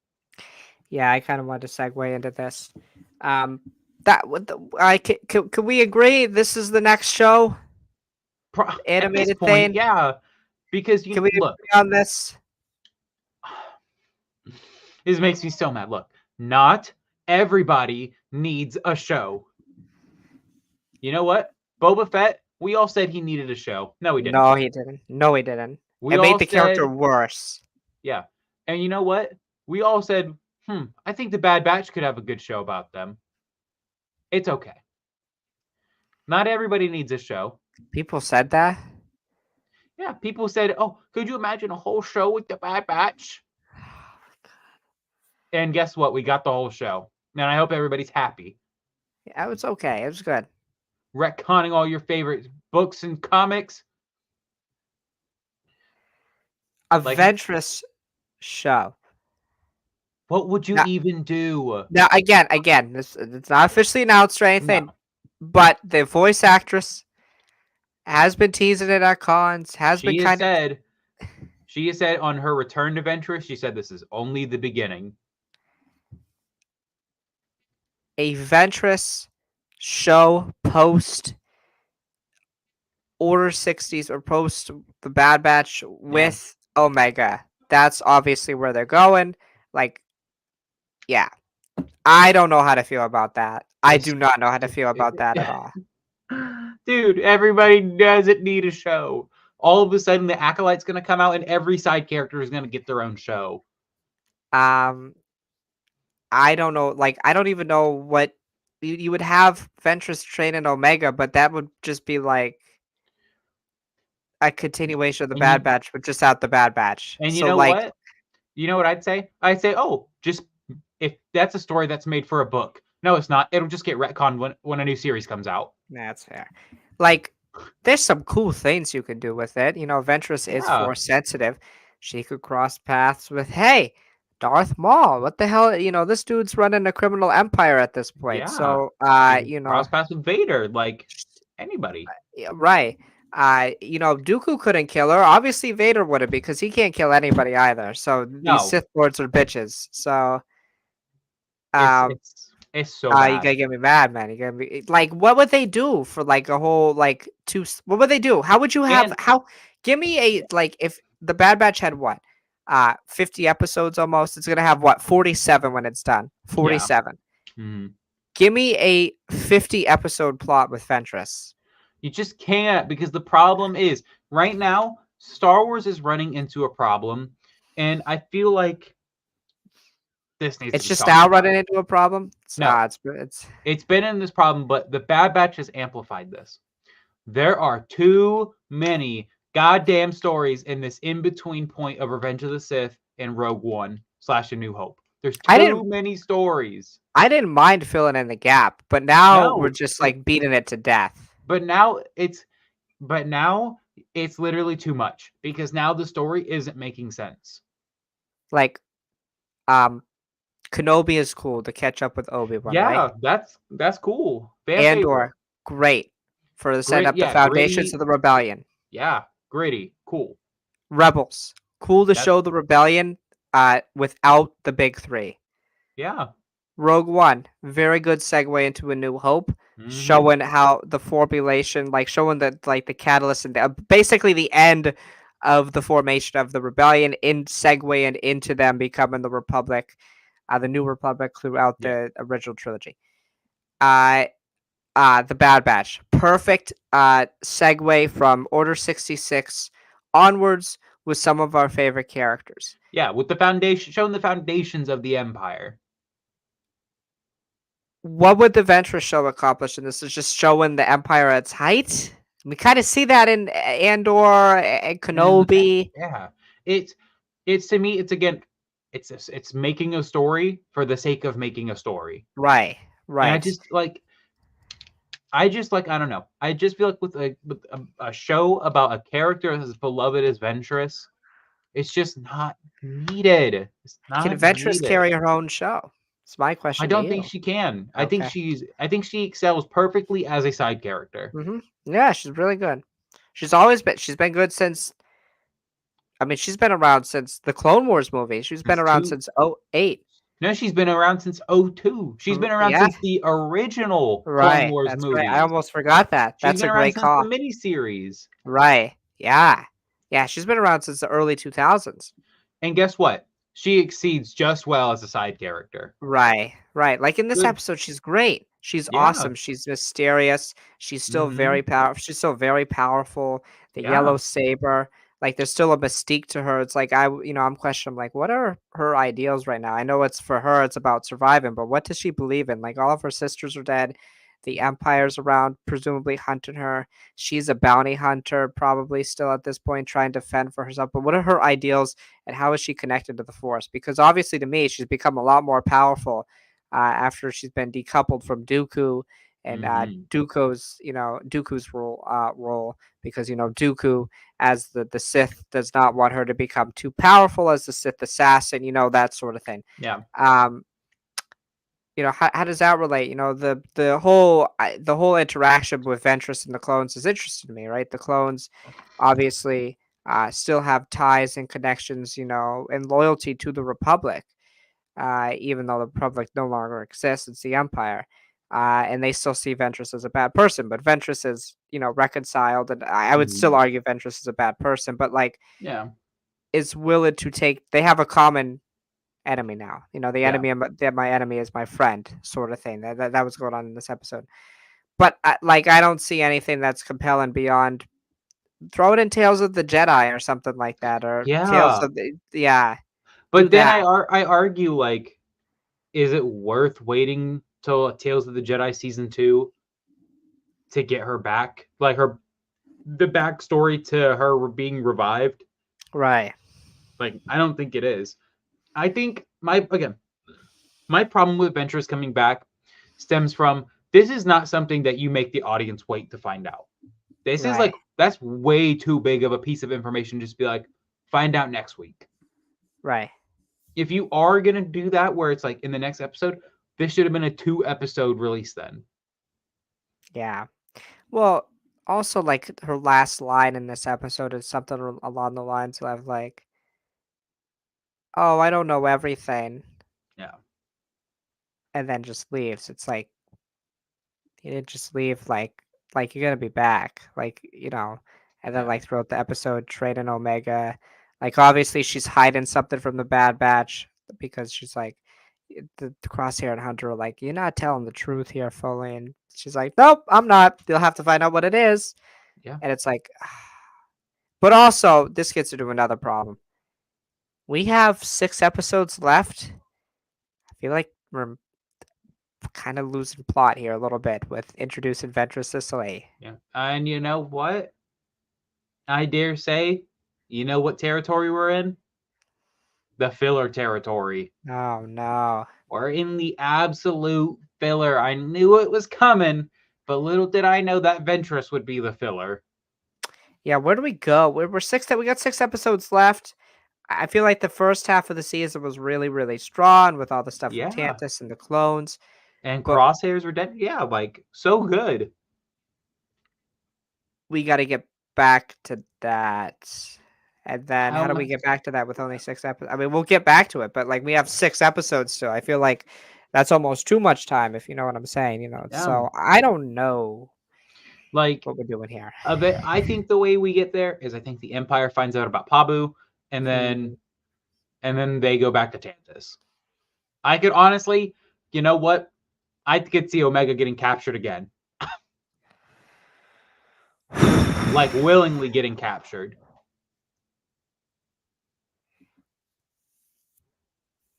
[SPEAKER 1] Yeah, I kind of want to segue into this. Um, that would I can we agree this is the next show, the
[SPEAKER 2] At this
[SPEAKER 1] animated
[SPEAKER 2] point,
[SPEAKER 1] thing?
[SPEAKER 2] yeah, because
[SPEAKER 1] Can we agree
[SPEAKER 2] look,
[SPEAKER 1] on this?
[SPEAKER 2] this makes me so mad. Look, not everybody needs a show. You know what? Boba Fett, we all said he needed a show. No, he didn't.
[SPEAKER 1] No, he didn't. No, he didn't.
[SPEAKER 2] We
[SPEAKER 1] It made
[SPEAKER 2] all
[SPEAKER 1] the character
[SPEAKER 2] said,
[SPEAKER 1] worse.
[SPEAKER 2] yeah. And you know what? We all said, I think the Bad Batch could have a good show about them. It's okay. Not everybody needs a show.
[SPEAKER 1] People said that.
[SPEAKER 2] Yeah, people said, oh, could you imagine a whole show with the Bad Batch? And guess what? We got the whole show. And I hope everybody's happy.
[SPEAKER 1] Yeah, it was okay. It was good.
[SPEAKER 2] Retconning all your favorite books and comics.
[SPEAKER 1] A
[SPEAKER 2] Like,
[SPEAKER 1] Ventress show.
[SPEAKER 2] what would you
[SPEAKER 1] Now,
[SPEAKER 2] even do?
[SPEAKER 1] now again, this it's not officially announced or anything,
[SPEAKER 2] No.
[SPEAKER 1] but the voice actress has been teasing it at cons. Has been
[SPEAKER 2] She has
[SPEAKER 1] kind of
[SPEAKER 2] said, on her return to Ventress, she said this is only the beginning.
[SPEAKER 1] a Ventress show post Order 60s or post the Bad Batch
[SPEAKER 2] Yeah.
[SPEAKER 1] with Omega. That's obviously where they're going. Like, yeah. I don't know how to feel about that. I
[SPEAKER 2] It's
[SPEAKER 1] do not know how to feel about that at all.
[SPEAKER 2] dude, everybody doesn't need a show. All of a sudden, the Acolyte's going to come out, and every side character is going to get their own show.
[SPEAKER 1] Um, I don't know. Like, I don't even know what you would have Ventress train in Omega, but that would just be like a continuation of the
[SPEAKER 2] And
[SPEAKER 1] Bad
[SPEAKER 2] you,
[SPEAKER 1] Batch, but just out the Bad Batch.
[SPEAKER 2] and you
[SPEAKER 1] So,
[SPEAKER 2] know
[SPEAKER 1] like,
[SPEAKER 2] what? You know what I'd say? I'd say, oh, just if that's a story that's made for a book. No, it's not. It'll just get retconned when a new series comes out.
[SPEAKER 1] that's fair. Like, there's some cool things you can do with it. You know, Ventress is
[SPEAKER 2] Yeah,
[SPEAKER 1] force sensitive. She could cross paths with, hey, Darth Maul. What the hell? You know, this dude's running a criminal empire at this point.
[SPEAKER 2] yeah.
[SPEAKER 1] So,
[SPEAKER 2] You can
[SPEAKER 1] you know,
[SPEAKER 2] cross paths with Vader, like anybody.
[SPEAKER 1] yeah, right. You know, Dooku couldn't kill her. Obviously, Vader wouldn't because he can't kill anybody either. So these
[SPEAKER 2] No,
[SPEAKER 1] Sith lords are bitches. So,
[SPEAKER 2] it's
[SPEAKER 1] um,
[SPEAKER 2] it's it's so
[SPEAKER 1] you
[SPEAKER 2] bad.
[SPEAKER 1] gotta get me mad, man. You gotta be like, what would they do for like a whole like What would they do? How would you have
[SPEAKER 2] And
[SPEAKER 1] how? Give me a like if the Bad Batch had what, 50 episodes almost. It's gonna have what 47 when it's done.
[SPEAKER 2] yeah,
[SPEAKER 1] 47.
[SPEAKER 2] mhm.
[SPEAKER 1] Give me a 50 episode plot with Ventress.
[SPEAKER 2] You just can't, because the problem is right now Star Wars is running into a problem, and I feel like this needs to
[SPEAKER 1] It's
[SPEAKER 2] be
[SPEAKER 1] just
[SPEAKER 2] talked
[SPEAKER 1] now
[SPEAKER 2] about.
[SPEAKER 1] running into a problem.
[SPEAKER 2] No,
[SPEAKER 1] It's
[SPEAKER 2] it's been in this problem, but the Bad Batch has amplified this. There are too many goddamn stories in this in between point of Revenge of the Sith and Rogue One / A New Hope. There's
[SPEAKER 1] I didn't
[SPEAKER 2] too many stories.
[SPEAKER 1] I didn't mind filling in the gap, but now we're
[SPEAKER 2] No,
[SPEAKER 1] just
[SPEAKER 2] but
[SPEAKER 1] like beating it to death.
[SPEAKER 2] but now it's but now it's literally too much, because now the story isn't making sense.
[SPEAKER 1] Like, um, Kenobi is cool to catch up with Obi-Wan, right?
[SPEAKER 2] Yeah, that's cool. Fan favorite.
[SPEAKER 1] Andor, great for the setting
[SPEAKER 2] Grit,
[SPEAKER 1] up the
[SPEAKER 2] yeah,
[SPEAKER 1] foundations of
[SPEAKER 2] gritty.
[SPEAKER 1] the rebellion.
[SPEAKER 2] Yeah, gritty. Cool.
[SPEAKER 1] Rebels, cool to
[SPEAKER 2] That's
[SPEAKER 1] show the rebellion without the big three.
[SPEAKER 2] yeah.
[SPEAKER 1] Rogue One, very good segue into A New Hope,
[SPEAKER 2] Mhm.
[SPEAKER 1] showing how the formulation, like showing the like the catalyst and basically the end of the formation of the rebellion in segue and into them becoming the Republic, the New Republic throughout
[SPEAKER 2] Yeah.
[SPEAKER 1] the original trilogy. Uh, the Bad Batch, perfect segue from Order 66 onwards with some of our favorite characters.
[SPEAKER 2] Yeah, with the foundation, showing the foundations of the empire.
[SPEAKER 1] What would the Ventress show accomplish in this? Is just showing the Empire at its height. We kind of see that in Andor and
[SPEAKER 2] And
[SPEAKER 1] Kenobi.
[SPEAKER 2] yeah, it's to me, it's again, it's making a story for the sake of making a story.
[SPEAKER 1] Right,
[SPEAKER 2] And I
[SPEAKER 1] right.
[SPEAKER 2] just like, I just like I don't know. I just feel like with a show about a character as beloved as Ventress, it's just not needed. It's
[SPEAKER 1] Can
[SPEAKER 2] not
[SPEAKER 1] Ventress
[SPEAKER 2] needed.
[SPEAKER 1] carry her own show? It's my
[SPEAKER 2] I
[SPEAKER 1] question to
[SPEAKER 2] don't think
[SPEAKER 1] you.
[SPEAKER 2] she can.
[SPEAKER 1] Okay.
[SPEAKER 2] I think she excels perfectly as a side character.
[SPEAKER 1] Yeah, she's really good. She's been good since. I mean, she's been around since the Clone Wars movie. She's been
[SPEAKER 2] It's
[SPEAKER 1] around
[SPEAKER 2] too
[SPEAKER 1] since '08.
[SPEAKER 2] No, she's been around since '02. She's been around
[SPEAKER 1] Yeah,
[SPEAKER 2] since the original Clone
[SPEAKER 1] right.
[SPEAKER 2] Wars
[SPEAKER 1] That's right. I
[SPEAKER 2] movies.
[SPEAKER 1] almost forgot that.
[SPEAKER 2] She's
[SPEAKER 1] That's
[SPEAKER 2] been
[SPEAKER 1] a
[SPEAKER 2] around
[SPEAKER 1] great
[SPEAKER 2] since the
[SPEAKER 1] call.
[SPEAKER 2] miniseries.
[SPEAKER 1] Right. Yeah. Yeah, she's been around since the early 2000s.
[SPEAKER 2] And guess what? She exceeds just well as a side character.
[SPEAKER 1] Right. Right. Like in this
[SPEAKER 2] Good.
[SPEAKER 1] episode, she's great. She's
[SPEAKER 2] Yeah.
[SPEAKER 1] awesome. She's mysterious. She's still
[SPEAKER 2] Mm-hmm.
[SPEAKER 1] very powerful. She's still very powerful. The
[SPEAKER 2] Yeah.
[SPEAKER 1] yellow saber, like there's still a mystique to her. It's like I'm questioning like what are her ideals right now? I know it's for her, it's about surviving, but what does she believe in? Like all of her sisters are dead. The Empire's around, presumably hunting her. She's a bounty hunter, probably still at this point, trying to fend for herself. But what are her ideals and how is she connected to the Force? Because obviously, to me, she's become a lot more powerful after she's been decoupled from Dooku and
[SPEAKER 2] Mm-hmm.
[SPEAKER 1] Dooku's role because Dooku as the Sith does not want her to become too powerful as the Sith assassin, that sort of thing.
[SPEAKER 2] Yeah.
[SPEAKER 1] Um, how does that relate? The whole interaction with Ventress and the clones is interesting to me, right? The clones obviously still have ties and connections, and loyalty to the Republic, even though the Republic no longer exists. It's the Empire. And they still see Ventress as a bad person, but Ventress is, reconciled, and I would still
[SPEAKER 2] Mm-hmm.
[SPEAKER 1] argue Ventress is a bad person, but like
[SPEAKER 2] Yeah.
[SPEAKER 1] is willing to take. They have a common enemy now. The
[SPEAKER 2] Yeah.
[SPEAKER 1] enemy that my enemy is my friend, sort of thing. That was going on in this episode. But I don't see anything that's compelling beyond throw it in Tales of the Jedi or something like that, or Tales
[SPEAKER 2] Yeah.
[SPEAKER 1] of the yeah, do
[SPEAKER 2] But then
[SPEAKER 1] that.
[SPEAKER 2] I argue like, is it worth waiting till Tales of the Jedi season 2 to get her back? Like the backstory to her being revived?
[SPEAKER 1] Right,
[SPEAKER 2] Like, I don't think it is. I think my problem with Ventress coming back stems from this is not something that you make the audience wait to find out. This is
[SPEAKER 1] right,
[SPEAKER 2] like that's way too big of a piece of information. Just be like, find out next week.
[SPEAKER 1] right.
[SPEAKER 2] If you are gonna do that, where it's like in the next episode, this should have been a 2 episode release then.
[SPEAKER 1] Yeah. Well, also like her last line in this episode is something along the lines of like, "Oh, I don't know everything,"
[SPEAKER 2] Yeah,
[SPEAKER 1] and then just leaves. It's like he didn't just leave like you're gonna be back, and then
[SPEAKER 2] yeah,
[SPEAKER 1] like throughout the episode, training Omega, like obviously she's hiding something from the Bad Batch because she's like the Crosshair and Hunter are like, you're not telling the truth here, fully, and she's like, nope, I'm not. They'll have to find out what it is,
[SPEAKER 2] yeah,
[SPEAKER 1] and it's like, but also this gets into another problem. We have 6 episodes left. I feel like we're kind of losing plot here a little bit with introducing Ventress Sicily.
[SPEAKER 2] yeah. And you know what? I dare say, you know what territory we're in? The filler territory.
[SPEAKER 1] Oh no.
[SPEAKER 2] We're in the absolute filler. I knew it was coming, but little did I know that Ventress would be the filler.
[SPEAKER 1] Yeah, where do we go? We got 6 episodes left. I feel like the first half of the season was really, really strong with all the stuff with
[SPEAKER 2] Yeah.
[SPEAKER 1] Tantus and the clones.
[SPEAKER 2] And
[SPEAKER 1] But
[SPEAKER 2] Crosshairs were dead. Yeah, like so good.
[SPEAKER 1] we got to get back to that. And then
[SPEAKER 2] How
[SPEAKER 1] how do we
[SPEAKER 2] much?
[SPEAKER 1] get back to that with only 6 episodes? I mean, we'll get back to it, but like we have 6 episodes still. I feel like that's almost too much time, if you know what I'm saying.
[SPEAKER 2] Yeah.
[SPEAKER 1] So I don't know
[SPEAKER 2] Like
[SPEAKER 1] what we're doing here.
[SPEAKER 2] a bit. I think the way we get there is I think the Empire finds out about Pabu, and
[SPEAKER 1] Hmm.
[SPEAKER 2] then they go back to Tantus. I could honestly, you know what? I could see Omega getting captured again, like willingly getting captured.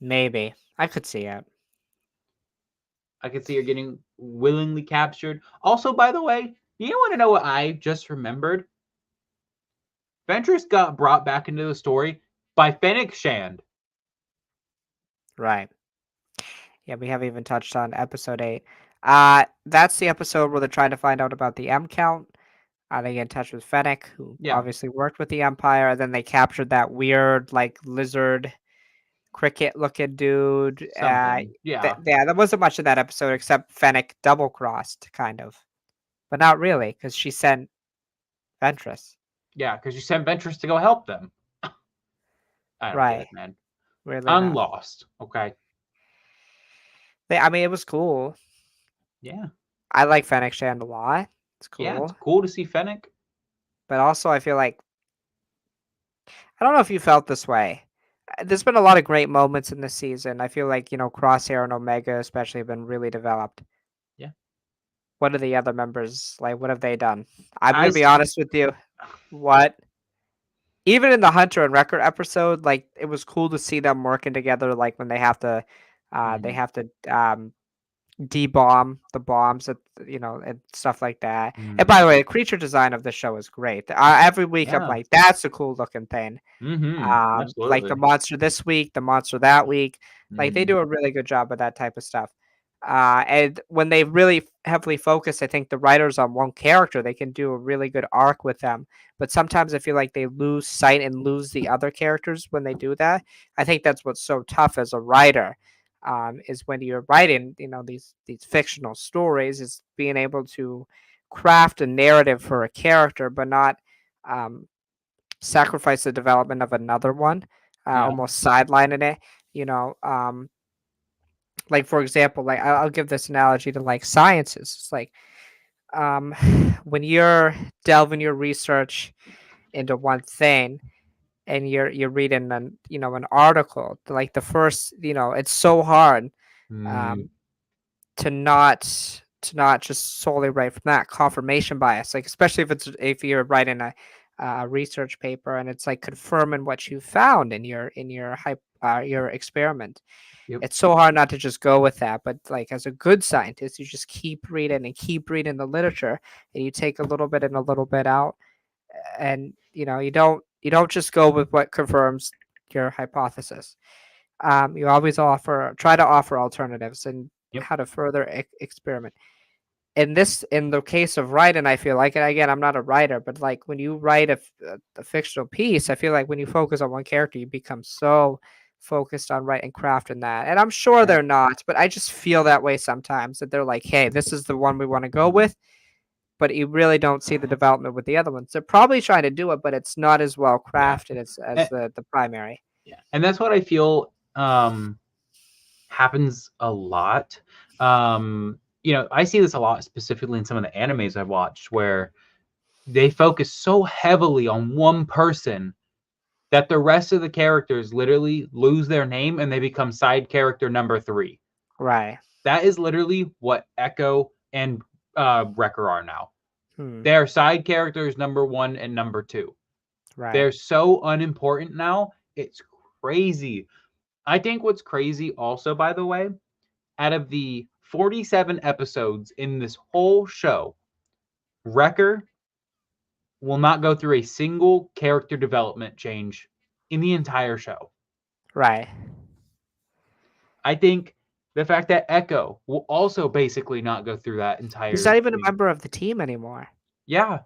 [SPEAKER 1] Maybe I could see it.
[SPEAKER 2] I could see her getting willingly captured. Also, by the way, you want to know what I just remembered? Ventress got brought back into the story by Fennec Shand.
[SPEAKER 1] Right. Yeah, we haven't even touched on episode 8. That's the episode where they're trying to find out about the M count. They get in touch with Fennec, who
[SPEAKER 2] Yeah,
[SPEAKER 1] obviously worked with the Empire. Then they captured that weird, like lizard cricket looking dude.
[SPEAKER 2] something. Yeah,
[SPEAKER 1] Yeah, there wasn't much in that episode except Fennec double crossed, kind of, but not really, because she sent Ventress.
[SPEAKER 2] yeah, because you sent Ventress to go help them. I don't get
[SPEAKER 1] Right,
[SPEAKER 2] it, man.
[SPEAKER 1] weirdly
[SPEAKER 2] I'm
[SPEAKER 1] enough.
[SPEAKER 2] lost. Okay.
[SPEAKER 1] I mean, it was cool.
[SPEAKER 2] Yeah.
[SPEAKER 1] I like Fennec Shand a lot. It's
[SPEAKER 2] Yeah, it's
[SPEAKER 1] cool,
[SPEAKER 2] cool to see Fennec.
[SPEAKER 1] but also I feel like I don't know if you felt this way. There's been a lot of great moments in this season. I feel like Crosshair and Omega especially have been really developed.
[SPEAKER 2] Yeah.
[SPEAKER 1] What are the other members like? What have they done? I'm gonna
[SPEAKER 2] As
[SPEAKER 1] be honest with you. What? Even in the Hunter and Wrecker episode, like it was cool to see them working together. Like when they
[SPEAKER 2] Mhm,
[SPEAKER 1] have to de-bomb the bombs and stuff like that. And by
[SPEAKER 2] mhm.
[SPEAKER 1] the way, the creature design of the show is great. Every week I'm
[SPEAKER 2] Yeah.
[SPEAKER 1] like, that's a cool looking thing. Like the
[SPEAKER 2] Absolutely.
[SPEAKER 1] monster this week, the monster that week. Like they
[SPEAKER 2] Mhm.
[SPEAKER 1] do a really good job of that type of stuff. And when they really heavily focus, I think the writers on one character, they can do a really good arc with them. But sometimes I feel like they lose sight and lose the other characters when they do that. I think that's what's so tough as a writer, is when you're writing, these fictional stories, is being able to craft a narrative for a character, but not um, sacrifice the development of another one,
[SPEAKER 2] Yeah.
[SPEAKER 1] almost sidelining it. You know, like for example, like I'll give this analogy to like sciences. It's like um, when you're delving your research into one thing and you're reading an article, like the first, it's so hard
[SPEAKER 2] Mm,
[SPEAKER 1] um, to not just solely write from that confirmation bias, like especially if you're writing a research paper and it's like confirming what you found in your experiment.
[SPEAKER 2] yep,
[SPEAKER 1] It's so hard not to just go with that, but like as a good scientist, you just keep reading and keep reading the literature, and you take a little bit and a little bit out, and you don't just go with what confirms your hypothesis. You always try to offer alternatives and
[SPEAKER 2] yep,
[SPEAKER 1] how to further experiment. In the case of writing, I feel like, and again, I'm not a writer, but like when you write a fictional piece, I feel like when you focus on one character, you become so focused on writing crafting that. And I'm sure
[SPEAKER 2] yeah,
[SPEAKER 1] they're not, but I just feel that way sometimes, that they're like, hey, this is the one we want to go with, but you really don't see the development with the other ones. They're probably trying to do it, but it's not as well
[SPEAKER 2] yeah,
[SPEAKER 1] crafted as
[SPEAKER 2] and,
[SPEAKER 1] the primary.
[SPEAKER 2] yeah, and that's what I feel happens a lot. I see this a lot specifically in some of the animes I've watched where they focus so heavily on one person that the rest of the characters literally lose their name and they become side character number three.
[SPEAKER 1] Right.
[SPEAKER 2] That is literally what Echo and Wrecker are now.
[SPEAKER 1] Hmm.
[SPEAKER 2] They are side characters number one and number two.
[SPEAKER 1] Right.
[SPEAKER 2] They're so unimportant now. It's crazy. I think what's crazy, also, by the way, out of the 47 episodes in this whole show, Wrecker will not go through a single character development change in the entire show.
[SPEAKER 1] Right.
[SPEAKER 2] I think the fact that Echo will also basically not go through that
[SPEAKER 1] He's
[SPEAKER 2] entire
[SPEAKER 1] not even a
[SPEAKER 2] thing.
[SPEAKER 1] member of the team anymore.
[SPEAKER 2] Yeah,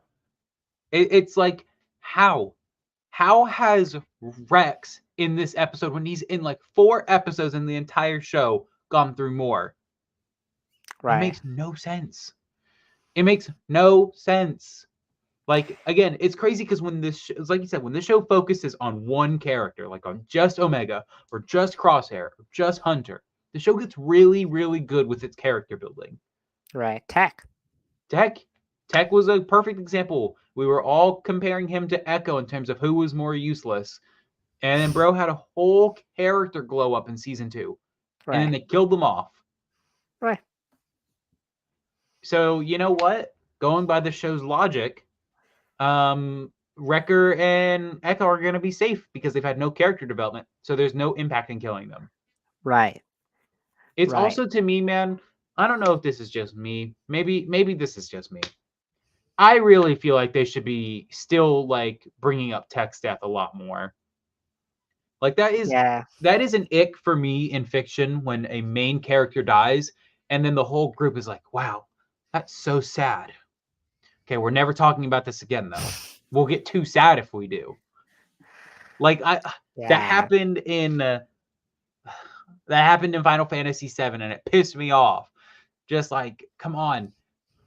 [SPEAKER 2] it's like how has Rex in this episode when he's in like 4 episodes in the entire show gone through more? It
[SPEAKER 1] Right.
[SPEAKER 2] makes no sense. It makes no sense. Like again, it's crazy because when it's like you said, when this show focuses on one character, like on just Omega or just Crosshair or just Hunter, the show gets really, really good with its character building.
[SPEAKER 1] Right. Tech.
[SPEAKER 2] Tech, Tech was a perfect example. We were all comparing him to Echo in terms of who was more useless, and then bro had a whole character glow up in season 2, and then
[SPEAKER 1] Right.
[SPEAKER 2] they killed them off.
[SPEAKER 1] Right.
[SPEAKER 2] So you know what? Going by the show's logic, Wrecker and Echo are going to be safe because they've had no character development, so there's no impact in killing them.
[SPEAKER 1] Right.
[SPEAKER 2] It's
[SPEAKER 1] Right.
[SPEAKER 2] also to me, man. I don't know if this is just me. Maybe this is just me. I really feel like they should be still like bringing up tech death a lot more. Like
[SPEAKER 1] Yeah.
[SPEAKER 2] that is an ick for me in fiction when a main character dies And then the whole group is like, wow, that's so sad. Okay, we're never talking about this again, though. We'll get too sad if we do. Like that
[SPEAKER 1] Yeah,
[SPEAKER 2] happened in that happened in Final Fantasy VII, and it pissed me off. Just like, come on,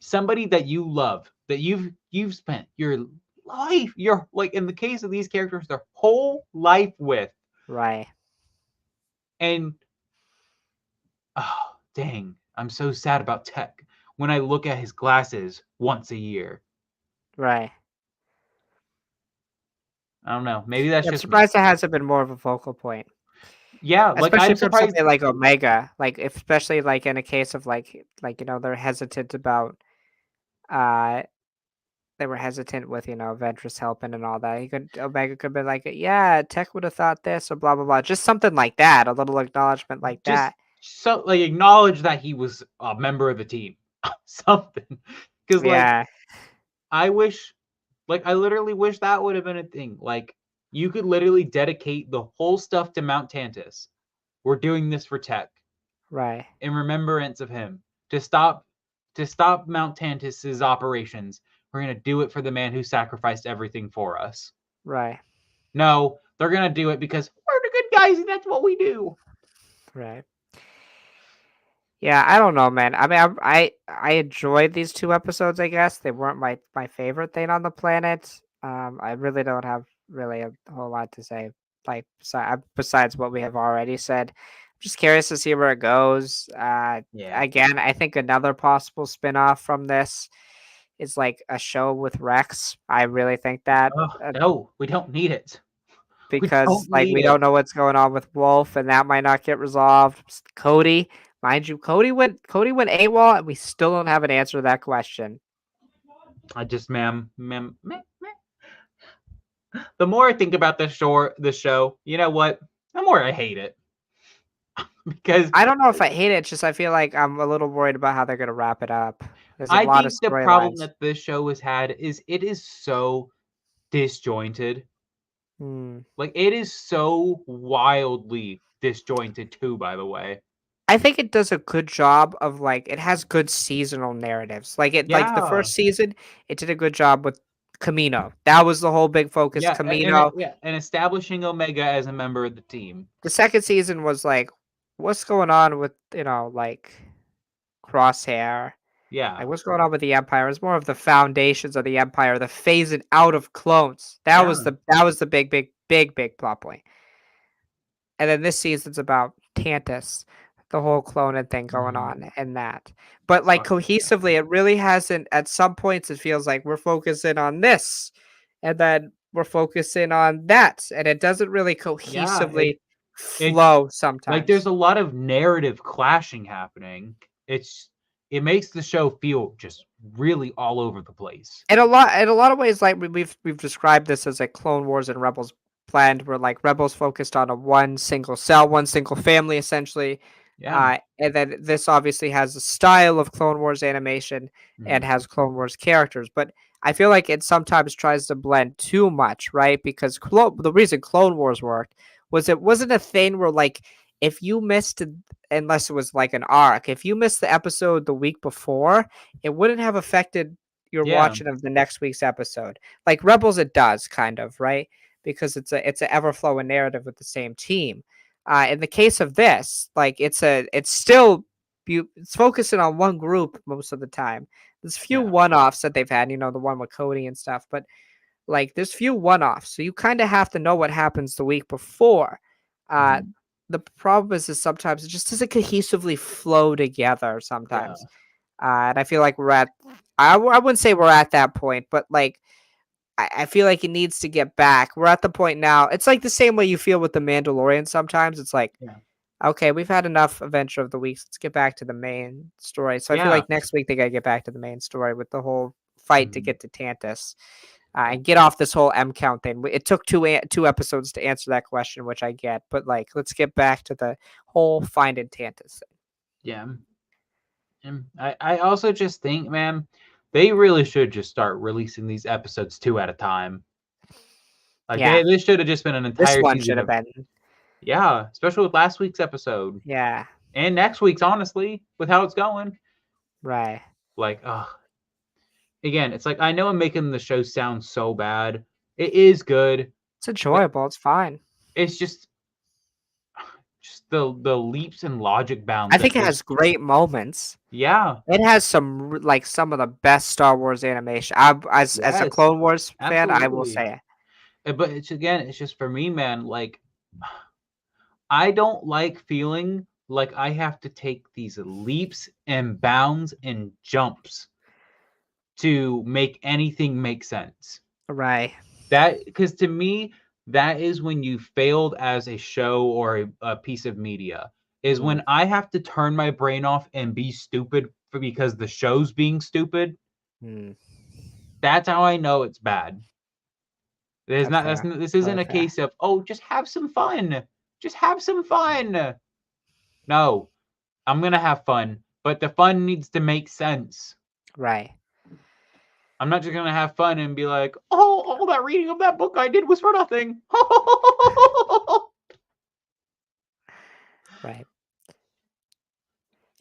[SPEAKER 2] somebody that you love, that you've spent your life, your like in the case of these characters, their whole life with,
[SPEAKER 1] right,
[SPEAKER 2] and oh dang, I'm so sad about Tech when I look at his glasses once a year.
[SPEAKER 1] right.
[SPEAKER 2] I don't know. Maybe that's
[SPEAKER 1] Yeah, I'm
[SPEAKER 2] just me.
[SPEAKER 1] surprised it hasn't been more of a focal point,
[SPEAKER 2] Yeah, like
[SPEAKER 1] especially
[SPEAKER 2] I'm
[SPEAKER 1] from
[SPEAKER 2] surprised.
[SPEAKER 1] something like Omega. Like, especially like in a case of like they're hesitant about uh they were hesitant with Ventress helping and all that. He could Omega could be like, yeah, Tech would have thought this or blah blah blah. Just something like that, a little acknowledgement like
[SPEAKER 2] Just
[SPEAKER 1] that.
[SPEAKER 2] so like acknowledge that he was a member of the team, something. Because like
[SPEAKER 1] Yeah,
[SPEAKER 2] I wish, like I literally wish that would have been a thing. Like you could literally dedicate the whole stuff to Mount Tantus. We're doing this for Tech
[SPEAKER 1] right,
[SPEAKER 2] in remembrance of him to stop Mount Tantus's operations. We're gonna do it for the man who sacrificed everything for us.
[SPEAKER 1] right,
[SPEAKER 2] No, they're gonna do it because we're the good guys and that's what we do.
[SPEAKER 1] right. Yeah, I don't know, man. I mean, I enjoyed these 2 episodes, I guess. They weren't my favorite thing on the planet. I really don't have really a whole lot to say, like, besides what we have already said. I'm just curious to see where it goes.
[SPEAKER 2] Yeah.
[SPEAKER 1] Again, I think another possible spin-off from this is, like, a show with Rex. I really think that,
[SPEAKER 2] Oh no, we don't need it. We
[SPEAKER 1] because,
[SPEAKER 2] don't
[SPEAKER 1] like,
[SPEAKER 2] need
[SPEAKER 1] we don't
[SPEAKER 2] it.
[SPEAKER 1] know what's going on with Wolf, and that might not get resolved. Cody, mind you, Cody went AWOL, and we still don't have an answer to that question.
[SPEAKER 2] I just, ma'am. The more I think about the show, you know what? The more I hate it because
[SPEAKER 1] I don't know if I hate it, it's just I feel like I'm a little worried about how they're gonna wrap it up. There's a
[SPEAKER 2] I
[SPEAKER 1] lot of
[SPEAKER 2] think the problem
[SPEAKER 1] storylines.
[SPEAKER 2] that this show has had is it is so disjointed.
[SPEAKER 1] Hmm.
[SPEAKER 2] Like it is so wildly disjointed too, by the way.
[SPEAKER 1] I think it does a good job of, like, it has good seasonal narratives. Like the
[SPEAKER 2] Yeah.
[SPEAKER 1] first season, it did a good job with Camino. That was the whole big focus,
[SPEAKER 2] Yeah,
[SPEAKER 1] Camino.
[SPEAKER 2] and establishing Omega as a member of the team.
[SPEAKER 1] The second season was like, what's going on with, like, Crosshair?
[SPEAKER 2] Yeah.
[SPEAKER 1] Like, what's going on with the Empire? It's more of the foundations of the Empire, the phasing out of clones.
[SPEAKER 2] Yeah.
[SPEAKER 1] That was the big, big, big, big plot point. And then this season's about Tantus, the whole cloning thing going
[SPEAKER 2] Mhm.
[SPEAKER 1] on and that. But like
[SPEAKER 2] Fuck yeah.
[SPEAKER 1] cohesively, it really hasn't. At some points, it feels like we're focusing on this, and then we're focusing on that, and it doesn't really
[SPEAKER 2] Yeah,
[SPEAKER 1] cohesively
[SPEAKER 2] it
[SPEAKER 1] flow
[SPEAKER 2] like there's
[SPEAKER 1] sometimes.
[SPEAKER 2] a lot of narrative clashing happening. It makes the show feel just really all over the place.
[SPEAKER 1] In a lot of ways, like we've described this as a Clone Wars and Rebels blend, where like Rebels focused on a one single cell, one single family, essentially,
[SPEAKER 2] Yeah.
[SPEAKER 1] and then this obviously has a style of Clone Wars animation and
[SPEAKER 2] Mhm.
[SPEAKER 1] has Clone Wars characters, but I feel like it sometimes tries to blend too much, right? Because the reason Clone Wars worked was it wasn't a thing where like if you missed, unless it was like an arc, if you missed the episode the week before, it wouldn't have affected your
[SPEAKER 2] Yeah.
[SPEAKER 1] watching of the next week's episode. Like Rebels, it does kind of, right? Because it's a ever flowing narrative with the same team. In the case of this, like it's still it's focusing on one group most of the time. There's few
[SPEAKER 2] Yeah.
[SPEAKER 1] one-offs that they've had, the one with Cody and stuff, but like there's few one-offs, so you kind of have to know what happens the week before. Uh,
[SPEAKER 2] Mhm.
[SPEAKER 1] the problem is sometimes it just doesn't cohesively flow together
[SPEAKER 2] Yeah.
[SPEAKER 1] sometimes. And I feel like I wouldn't say we're at that point, but like I feel like it needs to get back. We're at the point now. It's like the same way you feel with the Mandalorian sometimes. It's like,
[SPEAKER 2] Yeah.
[SPEAKER 1] okay, we've had enough Adventure of the Weeks. Let's get back to the main story. So I feel
[SPEAKER 2] Yeah.
[SPEAKER 1] like next week they gotta get back to the main story with the whole fight to
[SPEAKER 2] Mhm.
[SPEAKER 1] get to Tantus,
[SPEAKER 2] Yeah.
[SPEAKER 1] and get off this whole M count thing. It took two episodes to answer that question, which I get, but like let's get back to the whole finding Tantus thing.
[SPEAKER 2] Yeah. And I also just think, man, they really should just start releasing these episodes two at a time. Like
[SPEAKER 1] Yeah,
[SPEAKER 2] this should have just been an
[SPEAKER 1] this
[SPEAKER 2] entire
[SPEAKER 1] one should
[SPEAKER 2] season
[SPEAKER 1] have
[SPEAKER 2] of
[SPEAKER 1] been.
[SPEAKER 2] yeah, especially with last week's episode.
[SPEAKER 1] Yeah,
[SPEAKER 2] and next week's, honestly, with how it's going.
[SPEAKER 1] Right.
[SPEAKER 2] Like, again, it's like I know I'm making the show sound so bad. It is good,
[SPEAKER 1] It's
[SPEAKER 2] but
[SPEAKER 1] enjoyable. It's fine.
[SPEAKER 2] it's just the leaps and logic
[SPEAKER 1] I
[SPEAKER 2] bounds
[SPEAKER 1] think
[SPEAKER 2] that
[SPEAKER 1] it has
[SPEAKER 2] this.
[SPEAKER 1] great moments.
[SPEAKER 2] Yeah,
[SPEAKER 1] It has like some of the best Star Wars animation. As a
[SPEAKER 2] yes,
[SPEAKER 1] Clone Wars fan, I will
[SPEAKER 2] absolutely.
[SPEAKER 1] say it.
[SPEAKER 2] But it's again, it's just for me, man. Like, I don't like feeling like I have to take these leaps and bounds and jumps to make anything make sense.
[SPEAKER 1] Right.
[SPEAKER 2] That because to me, that is when you failed as a show or a piece of media. Is
[SPEAKER 1] Mm,
[SPEAKER 2] when I have to turn my brain off and be stupid because the show's being stupid.
[SPEAKER 1] mm.
[SPEAKER 2] That's how I know it's bad. There's
[SPEAKER 1] That's
[SPEAKER 2] not.
[SPEAKER 1] fair.
[SPEAKER 2] This
[SPEAKER 1] Totally
[SPEAKER 2] isn't a
[SPEAKER 1] fair.
[SPEAKER 2] case of, oh, just have some fun. Just have some fun. No, I'm gonna have fun, but the fun needs to make sense.
[SPEAKER 1] Right.
[SPEAKER 2] I'm not just gonna have fun and be like, oh, all that reading of that book I did was for nothing.
[SPEAKER 1] Right.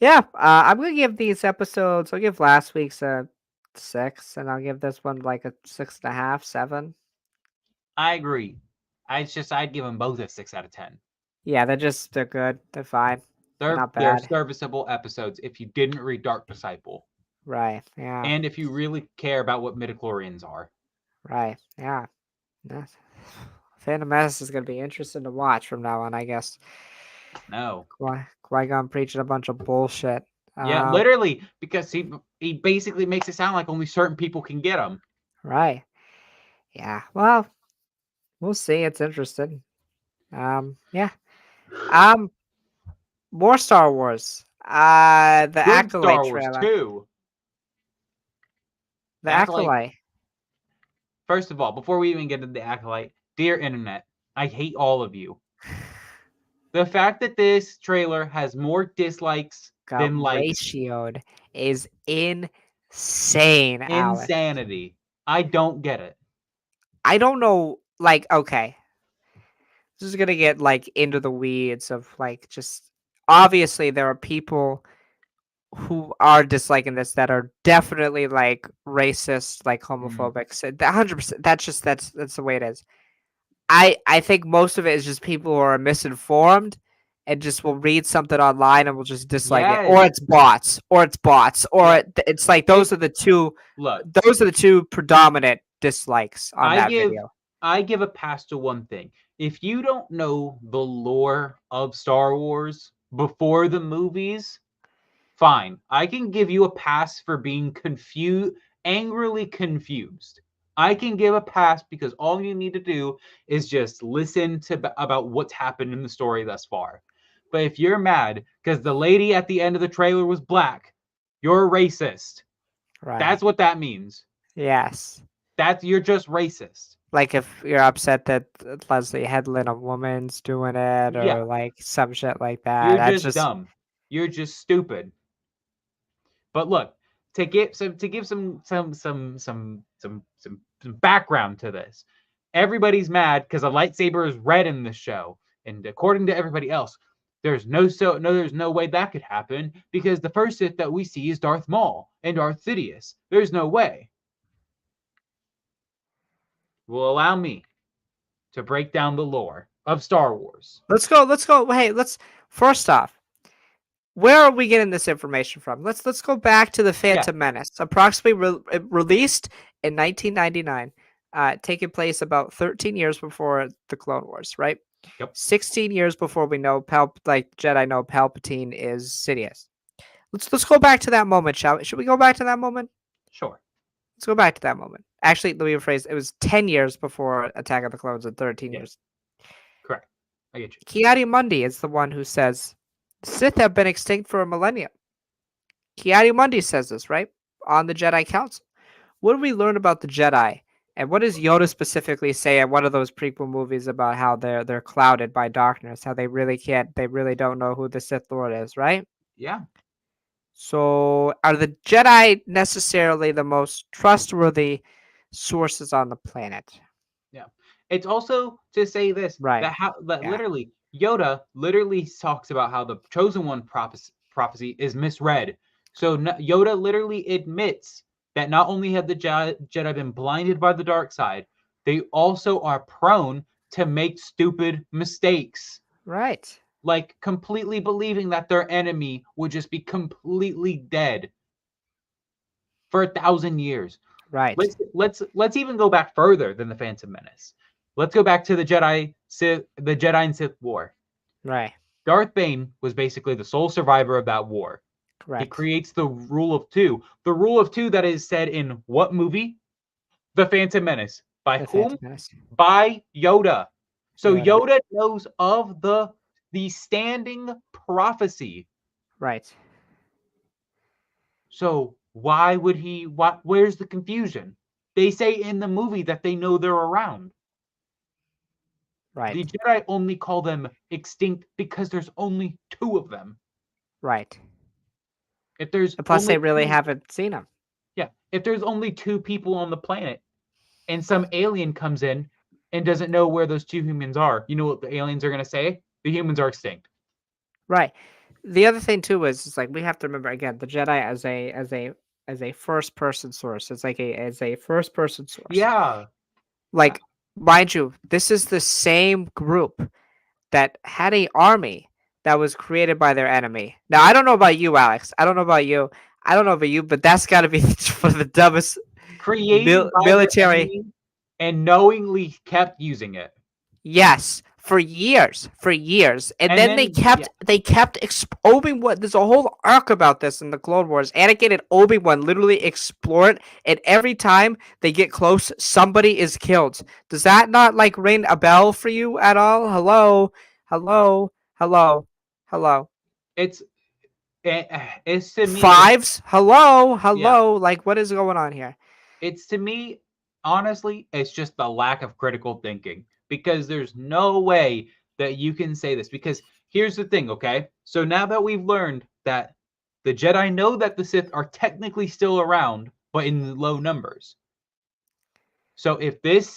[SPEAKER 1] Yeah. I'm gonna give these episodes. I'll give last week's a 6, and I'll give this one like a 6.5, 7.
[SPEAKER 2] I agree. I'd give them both a 6 out of 10.
[SPEAKER 1] Yeah, they're good. They're fine. They're not
[SPEAKER 2] They're
[SPEAKER 1] bad.
[SPEAKER 2] serviceable episodes if you didn't read Dark Disciple,
[SPEAKER 1] Right. Yeah.
[SPEAKER 2] and if you really care about what midichlorians are.
[SPEAKER 1] Right. Yeah. Yeah. Phantom Menace is gonna be interesting to watch from now on, I guess.
[SPEAKER 2] No.
[SPEAKER 1] Qui-Gon preaching a bunch of bullshit.
[SPEAKER 2] Yeah,
[SPEAKER 1] Um,
[SPEAKER 2] literally, because he basically makes it sound like only certain people can get them.
[SPEAKER 1] right. Yeah. Well, we'll see. It's interesting. Yeah. Um, more Star Wars. The
[SPEAKER 2] Good
[SPEAKER 1] Acolyte
[SPEAKER 2] Star Wars
[SPEAKER 1] trailer.
[SPEAKER 2] too.
[SPEAKER 1] The
[SPEAKER 2] Acolyte.
[SPEAKER 1] Acolyte.
[SPEAKER 2] First of all, before we even get into the Acolyte, dear internet, I hate all of you. The fact that this trailer has more dislikes
[SPEAKER 1] Got
[SPEAKER 2] than likes,
[SPEAKER 1] ratioed is insane, Alex.
[SPEAKER 2] insanity. I don't get it.
[SPEAKER 1] I don't know. Like, okay, this is gonna get like into the weeds of like just obviously there are people who are disliking this that are definitely like racist, like
[SPEAKER 2] Mm,
[SPEAKER 1] homophobic. So 100%. That's the way it is. I think most of it is just people who are misinformed and just will read something online and will just dislike it, or
[SPEAKER 2] yes.
[SPEAKER 1] it's bots, or it's bots, or
[SPEAKER 2] Yeah.
[SPEAKER 1] it's like
[SPEAKER 2] It
[SPEAKER 1] those are the two.
[SPEAKER 2] look,
[SPEAKER 1] Those are the two predominant dislikes on
[SPEAKER 2] I
[SPEAKER 1] that
[SPEAKER 2] give
[SPEAKER 1] video.
[SPEAKER 2] I give a pass to one thing. If you don't know the lore of Star Wars before the movies, fine. I can give you a pass for being angrily confused. I can give a pass because all you need to do is just listen to about what's happened in the story thus far. But if you're mad because the lady at the end of the trailer was black, you're racist.
[SPEAKER 1] Right.
[SPEAKER 2] That's what that means.
[SPEAKER 1] Yes.
[SPEAKER 2] You're just racist.
[SPEAKER 1] Like if you're upset that Leslie Headland, a woman's doing it, or
[SPEAKER 2] Yeah,
[SPEAKER 1] like some shit like that.
[SPEAKER 2] you're
[SPEAKER 1] That's
[SPEAKER 2] just
[SPEAKER 1] just
[SPEAKER 2] dumb. You're just stupid. But look, to give some background to this. Everybody's mad because a lightsaber is red in the show, and according to everybody else, there's no way that could happen because the first Sith that we see is Darth Maul and Darth Sidious. There's no way. Will allow me to break down the lore of Star Wars.
[SPEAKER 1] let's go. Let's go. Hey, let's first off. Where are we getting this information from? Let's go back to the
[SPEAKER 2] Yeah.
[SPEAKER 1] Phantom Menace, approximately released in 1999, taking place about 13 years before the Clone Wars, right?
[SPEAKER 2] Yep.
[SPEAKER 1] 16 years before we know like Jedi know Palpatine is Sidious. Let's go back to that moment, shall we? Should we go back to that moment?
[SPEAKER 2] Sure.
[SPEAKER 1] Let's go back to that moment. Actually, let me rephrase. It was 10 years before Attack of the Clones and 13
[SPEAKER 2] Yeah.
[SPEAKER 1] years.
[SPEAKER 2] Correct. I get you.
[SPEAKER 1] Kiadi Mundi is the one who says Sith have been extinct for a millennia. Kiadi Mundi says this, right? On the Jedi Council. What do we learn about the Jedi? And what does Yoda specifically say in one of those prequel movies about how they're clouded by darkness, how they really don't know who the Sith Lord is, right?
[SPEAKER 2] Yeah.
[SPEAKER 1] So are the Jedi necessarily the most trustworthy sources on the planet?
[SPEAKER 2] Yeah. It's also to say this
[SPEAKER 1] Right.
[SPEAKER 2] that how that
[SPEAKER 1] Yeah.
[SPEAKER 2] literally Yoda literally talks about how the chosen one prophecy is misread. So Yoda literally admits that not only have the Jedi been blinded by the dark side, they also are prone to make stupid mistakes,
[SPEAKER 1] Right.
[SPEAKER 2] like completely believing that their enemy would just be completely dead for 1,000 years.
[SPEAKER 1] Right.
[SPEAKER 2] Let's even go back further than the Phantom Menace. Let's go back to the Jedi and Sith War.
[SPEAKER 1] Right.
[SPEAKER 2] Darth Bane was basically the sole survivor of that war. He
[SPEAKER 1] Correct.
[SPEAKER 2] creates the rule of two. The rule of two that is said in what movie? The Phantom Menace. By
[SPEAKER 1] The
[SPEAKER 2] whom?
[SPEAKER 1] Phantom Menace.
[SPEAKER 2] By Yoda. So
[SPEAKER 1] Yoda.
[SPEAKER 2] Yoda knows of the standing prophecy.
[SPEAKER 1] Right.
[SPEAKER 2] So why would he? Where's the confusion? They say in the movie that they know they're around. The
[SPEAKER 1] Right.
[SPEAKER 2] Jedi only call them extinct because there's only two of them.
[SPEAKER 1] Right.
[SPEAKER 2] If there's
[SPEAKER 1] And plus, they
[SPEAKER 2] only
[SPEAKER 1] really
[SPEAKER 2] two,
[SPEAKER 1] haven't seen him.
[SPEAKER 2] yeah, if there's only two people on the planet and some alien comes in and doesn't know where those two humans are, you know what the aliens are going to say? The humans are extinct.
[SPEAKER 1] Right. The other thing too is like we have to remember again the Jedi as a first person source. It's like a as a first person source.
[SPEAKER 2] Yeah, yeah.
[SPEAKER 1] Like mind you, this is the same group that had a army that was created by their enemy. Now I don't know about you, Alex. I don't know about you. I don't know about you, but that's got to be for the dumbest
[SPEAKER 2] Created by their
[SPEAKER 1] military.
[SPEAKER 2] enemy and knowingly kept using it.
[SPEAKER 1] Yes, for years, and
[SPEAKER 2] And
[SPEAKER 1] then
[SPEAKER 2] then, yeah,
[SPEAKER 1] they kept Obi-Wan. There's a whole arc about this in the Clone Wars. Anakin and Obi-Wan literally explore it, and every time they get close, somebody is killed. Does that not like ring a bell for you at all? Hello, hello, hello, hello.
[SPEAKER 2] it's it's to me,
[SPEAKER 1] Fives, hello,
[SPEAKER 2] yeah,
[SPEAKER 1] hello. Like what is going on here?
[SPEAKER 2] it's to me, honestly, it's just the lack of critical thinking because there's no way that you can say this. Because here's the thing, okay? So now that we've learned that the Jedi know that the Sith are technically still around, but in low numbers. So if this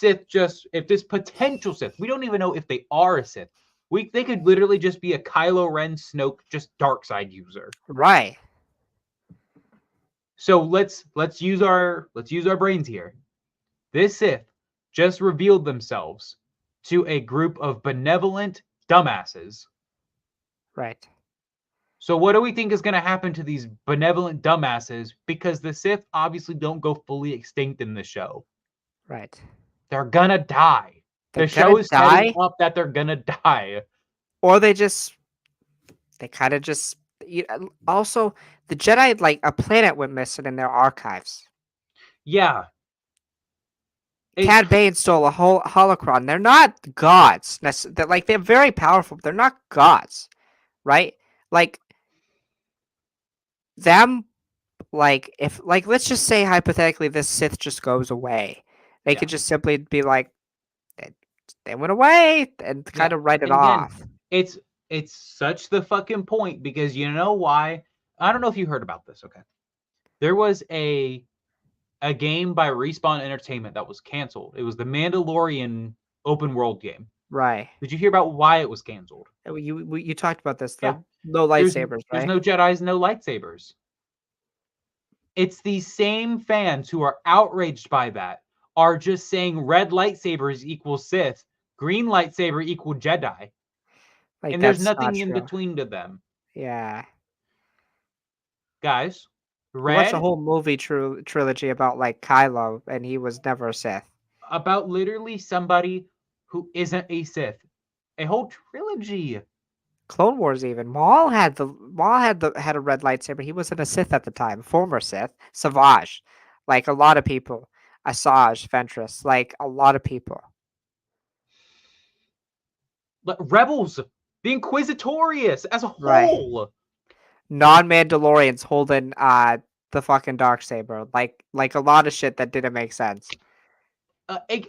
[SPEAKER 2] potential Sith, we don't even know if they are a Sith. They could literally just be a Kylo Ren Snoke, just dark side user.
[SPEAKER 1] Right,
[SPEAKER 2] So let's use our brains here. This Sith just revealed themselves to a group of benevolent dumbasses.
[SPEAKER 1] right,
[SPEAKER 2] So what do we think is going to happen to these benevolent dumbasses? Because the Sith obviously don't go fully extinct in the show.
[SPEAKER 1] right.
[SPEAKER 2] They're gonna die.
[SPEAKER 1] They're
[SPEAKER 2] The
[SPEAKER 1] gonna
[SPEAKER 2] show is setting
[SPEAKER 1] die,
[SPEAKER 2] up that they're gonna die.
[SPEAKER 1] or they kind of just also the Jedi like a planet went missing in their archives.
[SPEAKER 2] Yeah. It,
[SPEAKER 1] Cad Bane stole a whole holocron. They're not gods. They're like they're very powerful. But they're not gods, right? Like them. Like if like let's just say hypothetically this Sith just goes away, they
[SPEAKER 2] yeah.
[SPEAKER 1] could just simply be like they, they went away and
[SPEAKER 2] Yeah.
[SPEAKER 1] kind of write it
[SPEAKER 2] And again,
[SPEAKER 1] off.
[SPEAKER 2] it's it's such the fucking point because you know why? I don't know if you heard about this, okay? There was a game by Respawn Entertainment that was canceled. It was the Mandalorian open world game.
[SPEAKER 1] Right.
[SPEAKER 2] Did you hear about why it was canceled?
[SPEAKER 1] You talked about this
[SPEAKER 2] Yeah.
[SPEAKER 1] the no
[SPEAKER 2] There's
[SPEAKER 1] lightsabers,
[SPEAKER 2] there's
[SPEAKER 1] right?
[SPEAKER 2] no Jedi's, no lightsabers. It's these same fans who are outraged by that are just saying red lightsabers equal Sith, green lightsaber equal Jedi,
[SPEAKER 1] Like
[SPEAKER 2] and there's
[SPEAKER 1] that's not
[SPEAKER 2] nothing in
[SPEAKER 1] true.
[SPEAKER 2] between to them.
[SPEAKER 1] Yeah.
[SPEAKER 2] Guys,
[SPEAKER 1] We watched a
[SPEAKER 2] red
[SPEAKER 1] whole movie trilogy about like Kylo, and he was never a Sith.
[SPEAKER 2] about literally somebody who isn't a Sith. A whole trilogy.
[SPEAKER 1] Clone Wars even. Maul had a red lightsaber. He wasn't a Sith at the time, former Sith. Savage, like a lot of people. Asajj Ventress, like a lot of people.
[SPEAKER 2] Rebels, the Inquisitorius as a
[SPEAKER 1] Right.
[SPEAKER 2] whole.
[SPEAKER 1] Non-Mandalorians holding the fucking dark saber. Like a lot of shit that didn't make sense.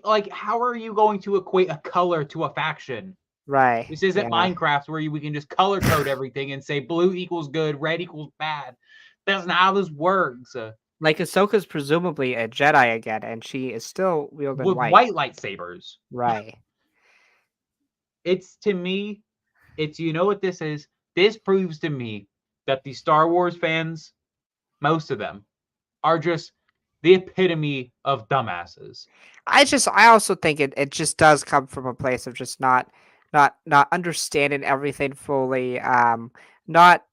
[SPEAKER 2] Like, how are you going to equate a color to a faction?
[SPEAKER 1] Right.
[SPEAKER 2] This isn't
[SPEAKER 1] Yeah.
[SPEAKER 2] Minecraft where we can just color code everything and say blue equals good, red equals bad. That's not how this works.
[SPEAKER 1] Like Ahsoka's presumably a Jedi again, and she is still wielding
[SPEAKER 2] with
[SPEAKER 1] white.
[SPEAKER 2] white lightsabers.
[SPEAKER 1] Right.
[SPEAKER 2] It's to me, it's you know what this is? This proves to me that the Star Wars fans, most of them, are just the epitome of dumbasses.
[SPEAKER 1] I also think it just does come from a place of just not understanding everything fully. Not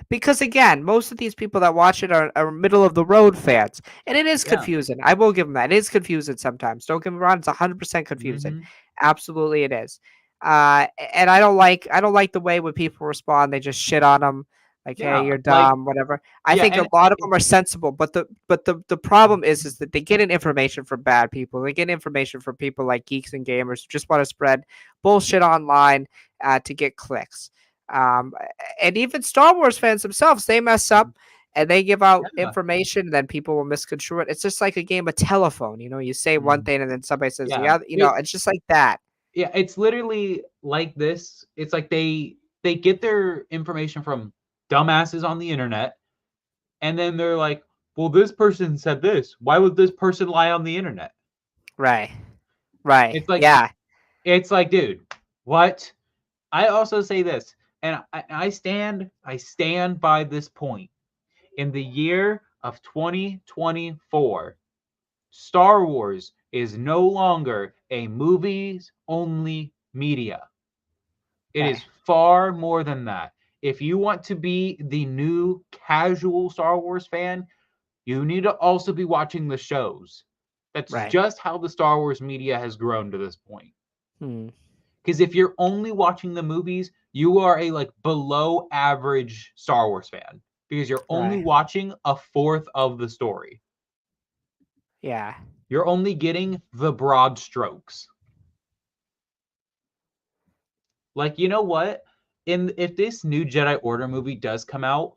[SPEAKER 1] because again, most of these people that watch it are middle of the road fans, and it is
[SPEAKER 2] Yeah.
[SPEAKER 1] confusing. I will give them that. It is confusing sometimes. Don't get me wrong; it's 100% confusing.
[SPEAKER 2] Hmm.
[SPEAKER 1] Absolutely, it is. And I don't like the way when people respond. They just shit on them, like, "Hey,
[SPEAKER 2] Yeah.
[SPEAKER 1] you're
[SPEAKER 2] Like,
[SPEAKER 1] dumb," whatever. I
[SPEAKER 2] yeah,
[SPEAKER 1] think a
[SPEAKER 2] and
[SPEAKER 1] lot of them are
[SPEAKER 2] it's
[SPEAKER 1] sensible, but the problem is that they get information from bad people. They get information from people like geeks and gamers who just want to spread bullshit online to get clicks. Um, and even Star Wars fans themselves, they mess up and they give out
[SPEAKER 2] yeah.
[SPEAKER 1] information, and then people will misconstrue it. It's just like a game of telephone. You know, you say one
[SPEAKER 2] Mhm.
[SPEAKER 1] thing and then somebody says the
[SPEAKER 2] Yeah.
[SPEAKER 1] other. You know, it's just like that.
[SPEAKER 2] Yeah, it's literally like this. It's like they get their information from dumbasses on the internet, and then they're like, "Well, this person said this. Why would this person lie on the internet?"
[SPEAKER 1] Right. Right.
[SPEAKER 2] It's like
[SPEAKER 1] Yeah.
[SPEAKER 2] it's like, dude, what? I also say this, and I stand by this point. In the year of 2024, Star Wars is no longer a movies only media. It
[SPEAKER 1] Right.
[SPEAKER 2] is far more than that. If you want to be the new casual Star Wars fan, you need to also be watching the shows. That's
[SPEAKER 1] Right.
[SPEAKER 2] just how the Star Wars media has grown to this point.
[SPEAKER 1] Hmm.
[SPEAKER 2] Because if you're only watching the movies, you are a like below average Star Wars fan because you're only
[SPEAKER 1] Right.
[SPEAKER 2] watching a fourth of the story.
[SPEAKER 1] Yeah.
[SPEAKER 2] You're only getting the broad strokes. Like, you know what? In if this new Jedi Order movie does come out,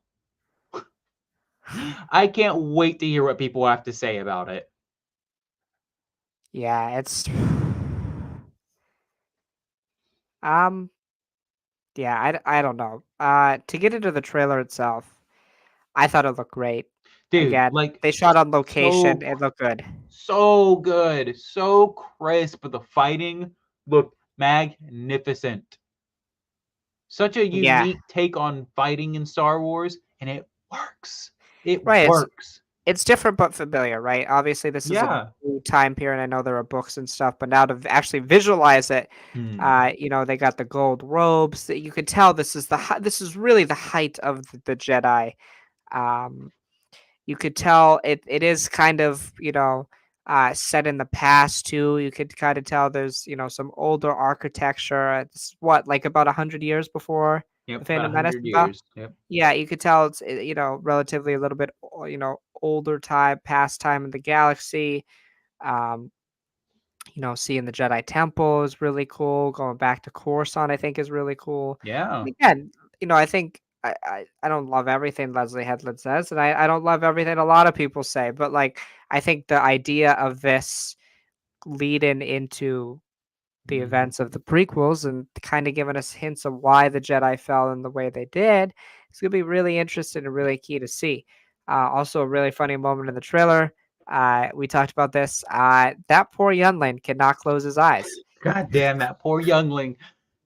[SPEAKER 2] I can't wait to hear what people have to say about it.
[SPEAKER 1] Yeah. It's. Um. Yeah. I don't know. To get into the trailer itself, I thought it looked great.
[SPEAKER 2] Dude,
[SPEAKER 1] Again,
[SPEAKER 2] like
[SPEAKER 1] they shot on location.
[SPEAKER 2] so
[SPEAKER 1] It looked good.
[SPEAKER 2] so good, so crisp. The fighting looked magnificent. Such a
[SPEAKER 1] Yeah.
[SPEAKER 2] unique take on fighting in Star Wars, and it works. It
[SPEAKER 1] Right.
[SPEAKER 2] works.
[SPEAKER 1] It's different but familiar, right? Obviously, this is a
[SPEAKER 2] Yeah.
[SPEAKER 1] new time period. I know there are books and stuff, but now to actually visualize it,
[SPEAKER 2] Hmm.
[SPEAKER 1] you know, they got the gold robes. That you can tell this is this is really the height of the Jedi. Um, you could tell it is kind of set in the past too. You could kind of tell there's some older architecture. It's what like about 100 years before the
[SPEAKER 2] Yep. About
[SPEAKER 1] Phantom Menace.
[SPEAKER 2] 100 years. Yep.
[SPEAKER 1] Yeah, you could tell it's relatively a little bit older time, past time in the galaxy. Um, seeing the Jedi Temple is really cool. Going back to Coruscant, I think, is really cool.
[SPEAKER 2] Yeah.
[SPEAKER 1] And again, I think I don't love everything Leslie Headland says, and I don't love everything a lot of people say, but like I think the idea of this leading into the
[SPEAKER 2] Hmm.
[SPEAKER 1] events of the prequels and kind of giving us hints of why the Jedi fell in the way they did. It's gonna be really interesting and really key to see. Also, a really funny moment in the trailer. We talked about this. That poor youngling cannot close his eyes.
[SPEAKER 2] God damn that poor youngling.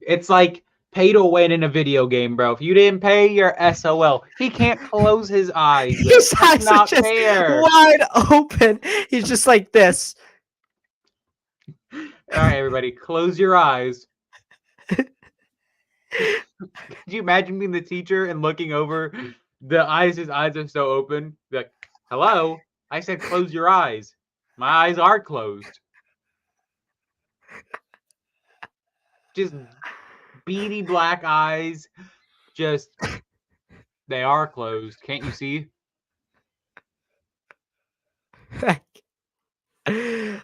[SPEAKER 2] It's like pay to win in a video game, bro. If you didn't pay, you're SOL. He can't close his eyes.
[SPEAKER 1] His
[SPEAKER 2] That's
[SPEAKER 1] eyes are
[SPEAKER 2] not
[SPEAKER 1] just
[SPEAKER 2] fair.
[SPEAKER 1] wide open. He's just like this.
[SPEAKER 2] All right, everybody, close your eyes. Could you imagine being the teacher and looking over the eyes? His eyes are so open. Be like, hello? I said close your eyes. My eyes are closed. Just beady black eyes. Just, they are closed. Can't you see?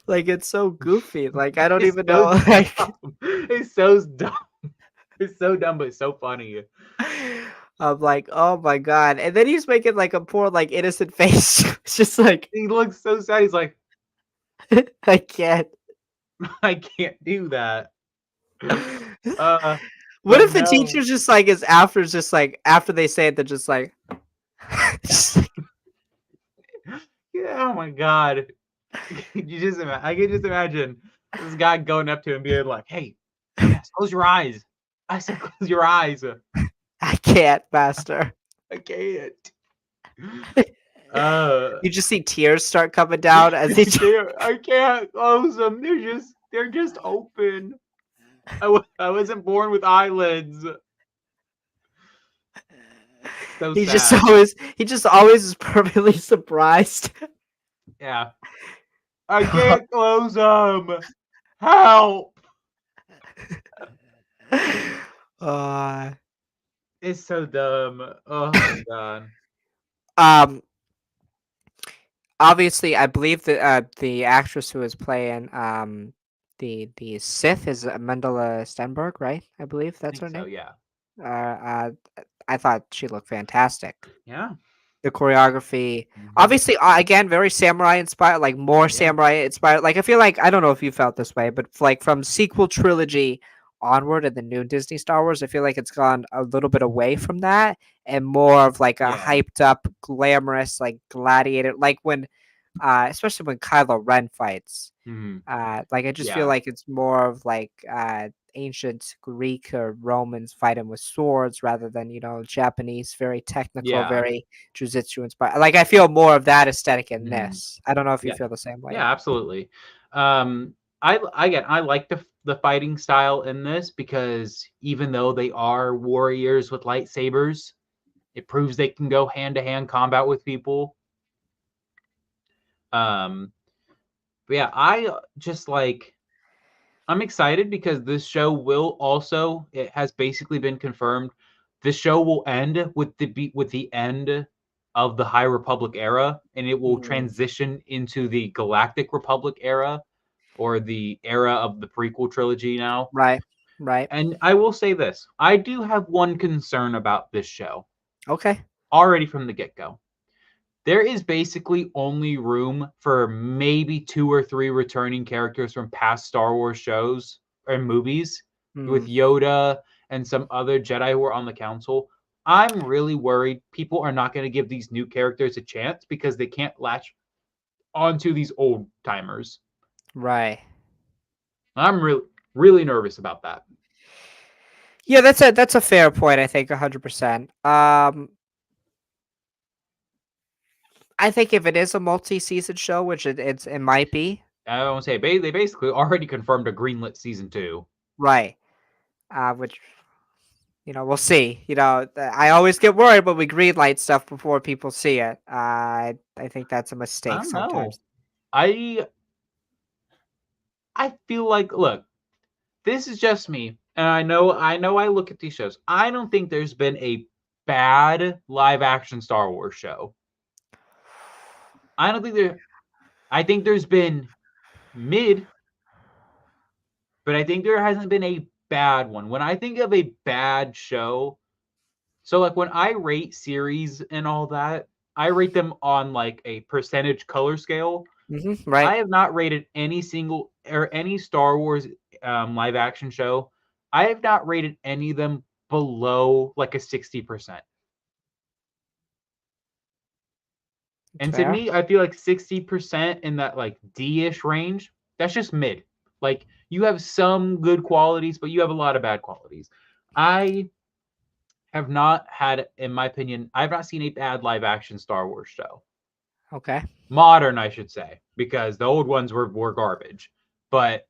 [SPEAKER 1] Like it's so goofy. Like I don't
[SPEAKER 2] It's
[SPEAKER 1] even
[SPEAKER 2] so
[SPEAKER 1] know. Like
[SPEAKER 2] dumb. It's so dumb. It's so dumb, but it's so funny.
[SPEAKER 1] I'm like, oh my god. And then he's making like a poor, like innocent face. It's just like
[SPEAKER 2] He looks so sad. He's like,
[SPEAKER 1] I can't.
[SPEAKER 2] I can't do that. Uh,
[SPEAKER 1] What
[SPEAKER 2] but
[SPEAKER 1] if the
[SPEAKER 2] no.
[SPEAKER 1] teacher's just like is just like after they say it, they're just like, just like
[SPEAKER 2] Oh my god. I can just imagine this guy going up to him and being like, "Hey, dumbass, close your eyes." I said, "Close your eyes."
[SPEAKER 1] I can't, master.
[SPEAKER 2] I can't. Uh,
[SPEAKER 1] You just see tears start coming down as he.
[SPEAKER 2] I can't close them. They're just open. I wasn't born with eyelids. So sad.
[SPEAKER 1] He just always is perfectly surprised.
[SPEAKER 2] Yeah. I can't close them. Help.
[SPEAKER 1] uh,
[SPEAKER 2] It's so dumb. Oh my god.
[SPEAKER 1] um, obviously, I believe that the actress who is playing the Sith is Amandla Stenberg, right? I believe
[SPEAKER 2] I
[SPEAKER 1] that's
[SPEAKER 2] think
[SPEAKER 1] her
[SPEAKER 2] so,
[SPEAKER 1] name.
[SPEAKER 2] yeah.
[SPEAKER 1] Uh, uh, I thought she looked fantastic.
[SPEAKER 2] Yeah.
[SPEAKER 1] The choreography,
[SPEAKER 2] Mhm.
[SPEAKER 1] obviously, again, very samurai inspired, like more
[SPEAKER 2] Yeah.
[SPEAKER 1] samurai inspired. Like I feel like I don't know if you felt this way, but like from sequel trilogy onward and the new Disney Star Wars, I feel like it's gone a little bit away from that and more of like a
[SPEAKER 2] Yeah.
[SPEAKER 1] hyped up, glamorous, like gladiator, like when, especially when Kylo Ren fights.
[SPEAKER 2] Mhm.
[SPEAKER 1] Like I just feel
[SPEAKER 2] Yeah.
[SPEAKER 1] like it's more of like ancient Greek or Romans fighting with swords rather than Japanese, very technical,
[SPEAKER 2] Yeah.
[SPEAKER 1] very jujitsu inspired. Like I feel more of that aesthetic in
[SPEAKER 2] Mhm.
[SPEAKER 1] this. I don't know if you
[SPEAKER 2] Yeah.
[SPEAKER 1] feel the same way.
[SPEAKER 2] Yeah, absolutely. I like the fighting style in this because even though they are warriors with lightsabers, it proves they can go hand to hand combat with people. Um, but yeah, I'm excited because this show will also it has basically been confirmed. The show will end with the end of the High Republic era, and it will
[SPEAKER 1] Mm,
[SPEAKER 2] transition into the Galactic Republic era or the era of the prequel trilogy now.
[SPEAKER 1] right, right.
[SPEAKER 2] And I will say this: I do have one concern about this show
[SPEAKER 1] Okay.
[SPEAKER 2] already from the get go. There is basically only room for maybe two or three returning characters from past Star Wars shows and movies with
[SPEAKER 1] Mm,
[SPEAKER 2] Yoda and some other Jedi who are on the council. I'm really worried people are not going to give these new characters a chance because they can't latch onto these old timers.
[SPEAKER 1] right.
[SPEAKER 2] I'm really nervous about that.
[SPEAKER 1] Yeah, that's a fair point. I think 100%. I think if it is a multi-season show, which it might be,
[SPEAKER 2] I won't say they basically already confirmed a greenlit season 2.
[SPEAKER 1] right? Which we'll see. I always get worried when we greenlight stuff before people see it. I think that's a
[SPEAKER 2] I
[SPEAKER 1] mistake
[SPEAKER 2] don't know.
[SPEAKER 1] sometimes.
[SPEAKER 2] I I feel like look, this is just me, and I know I look at these shows. I don't think there's been a bad live action Star Wars show. I don't think there I think there's been mid, but I think there hasn't been a bad one. When I think of a bad show, so like when I rate series and all that, I rate them on like a percentage color scale.
[SPEAKER 1] Right.
[SPEAKER 2] I have not rated any single or any Star Wars live action show. I have not rated any of them below like a 60%. And to
[SPEAKER 1] Fair.
[SPEAKER 2] me, I feel like 60% in that like D-ish range, that's just mid. Like you have some good qualities, but you have a lot of bad qualities. I have not had, in my opinion, I've not seen a bad live action Star Wars show.
[SPEAKER 1] Okay.
[SPEAKER 2] Modern, I should say, because the old ones were garbage. But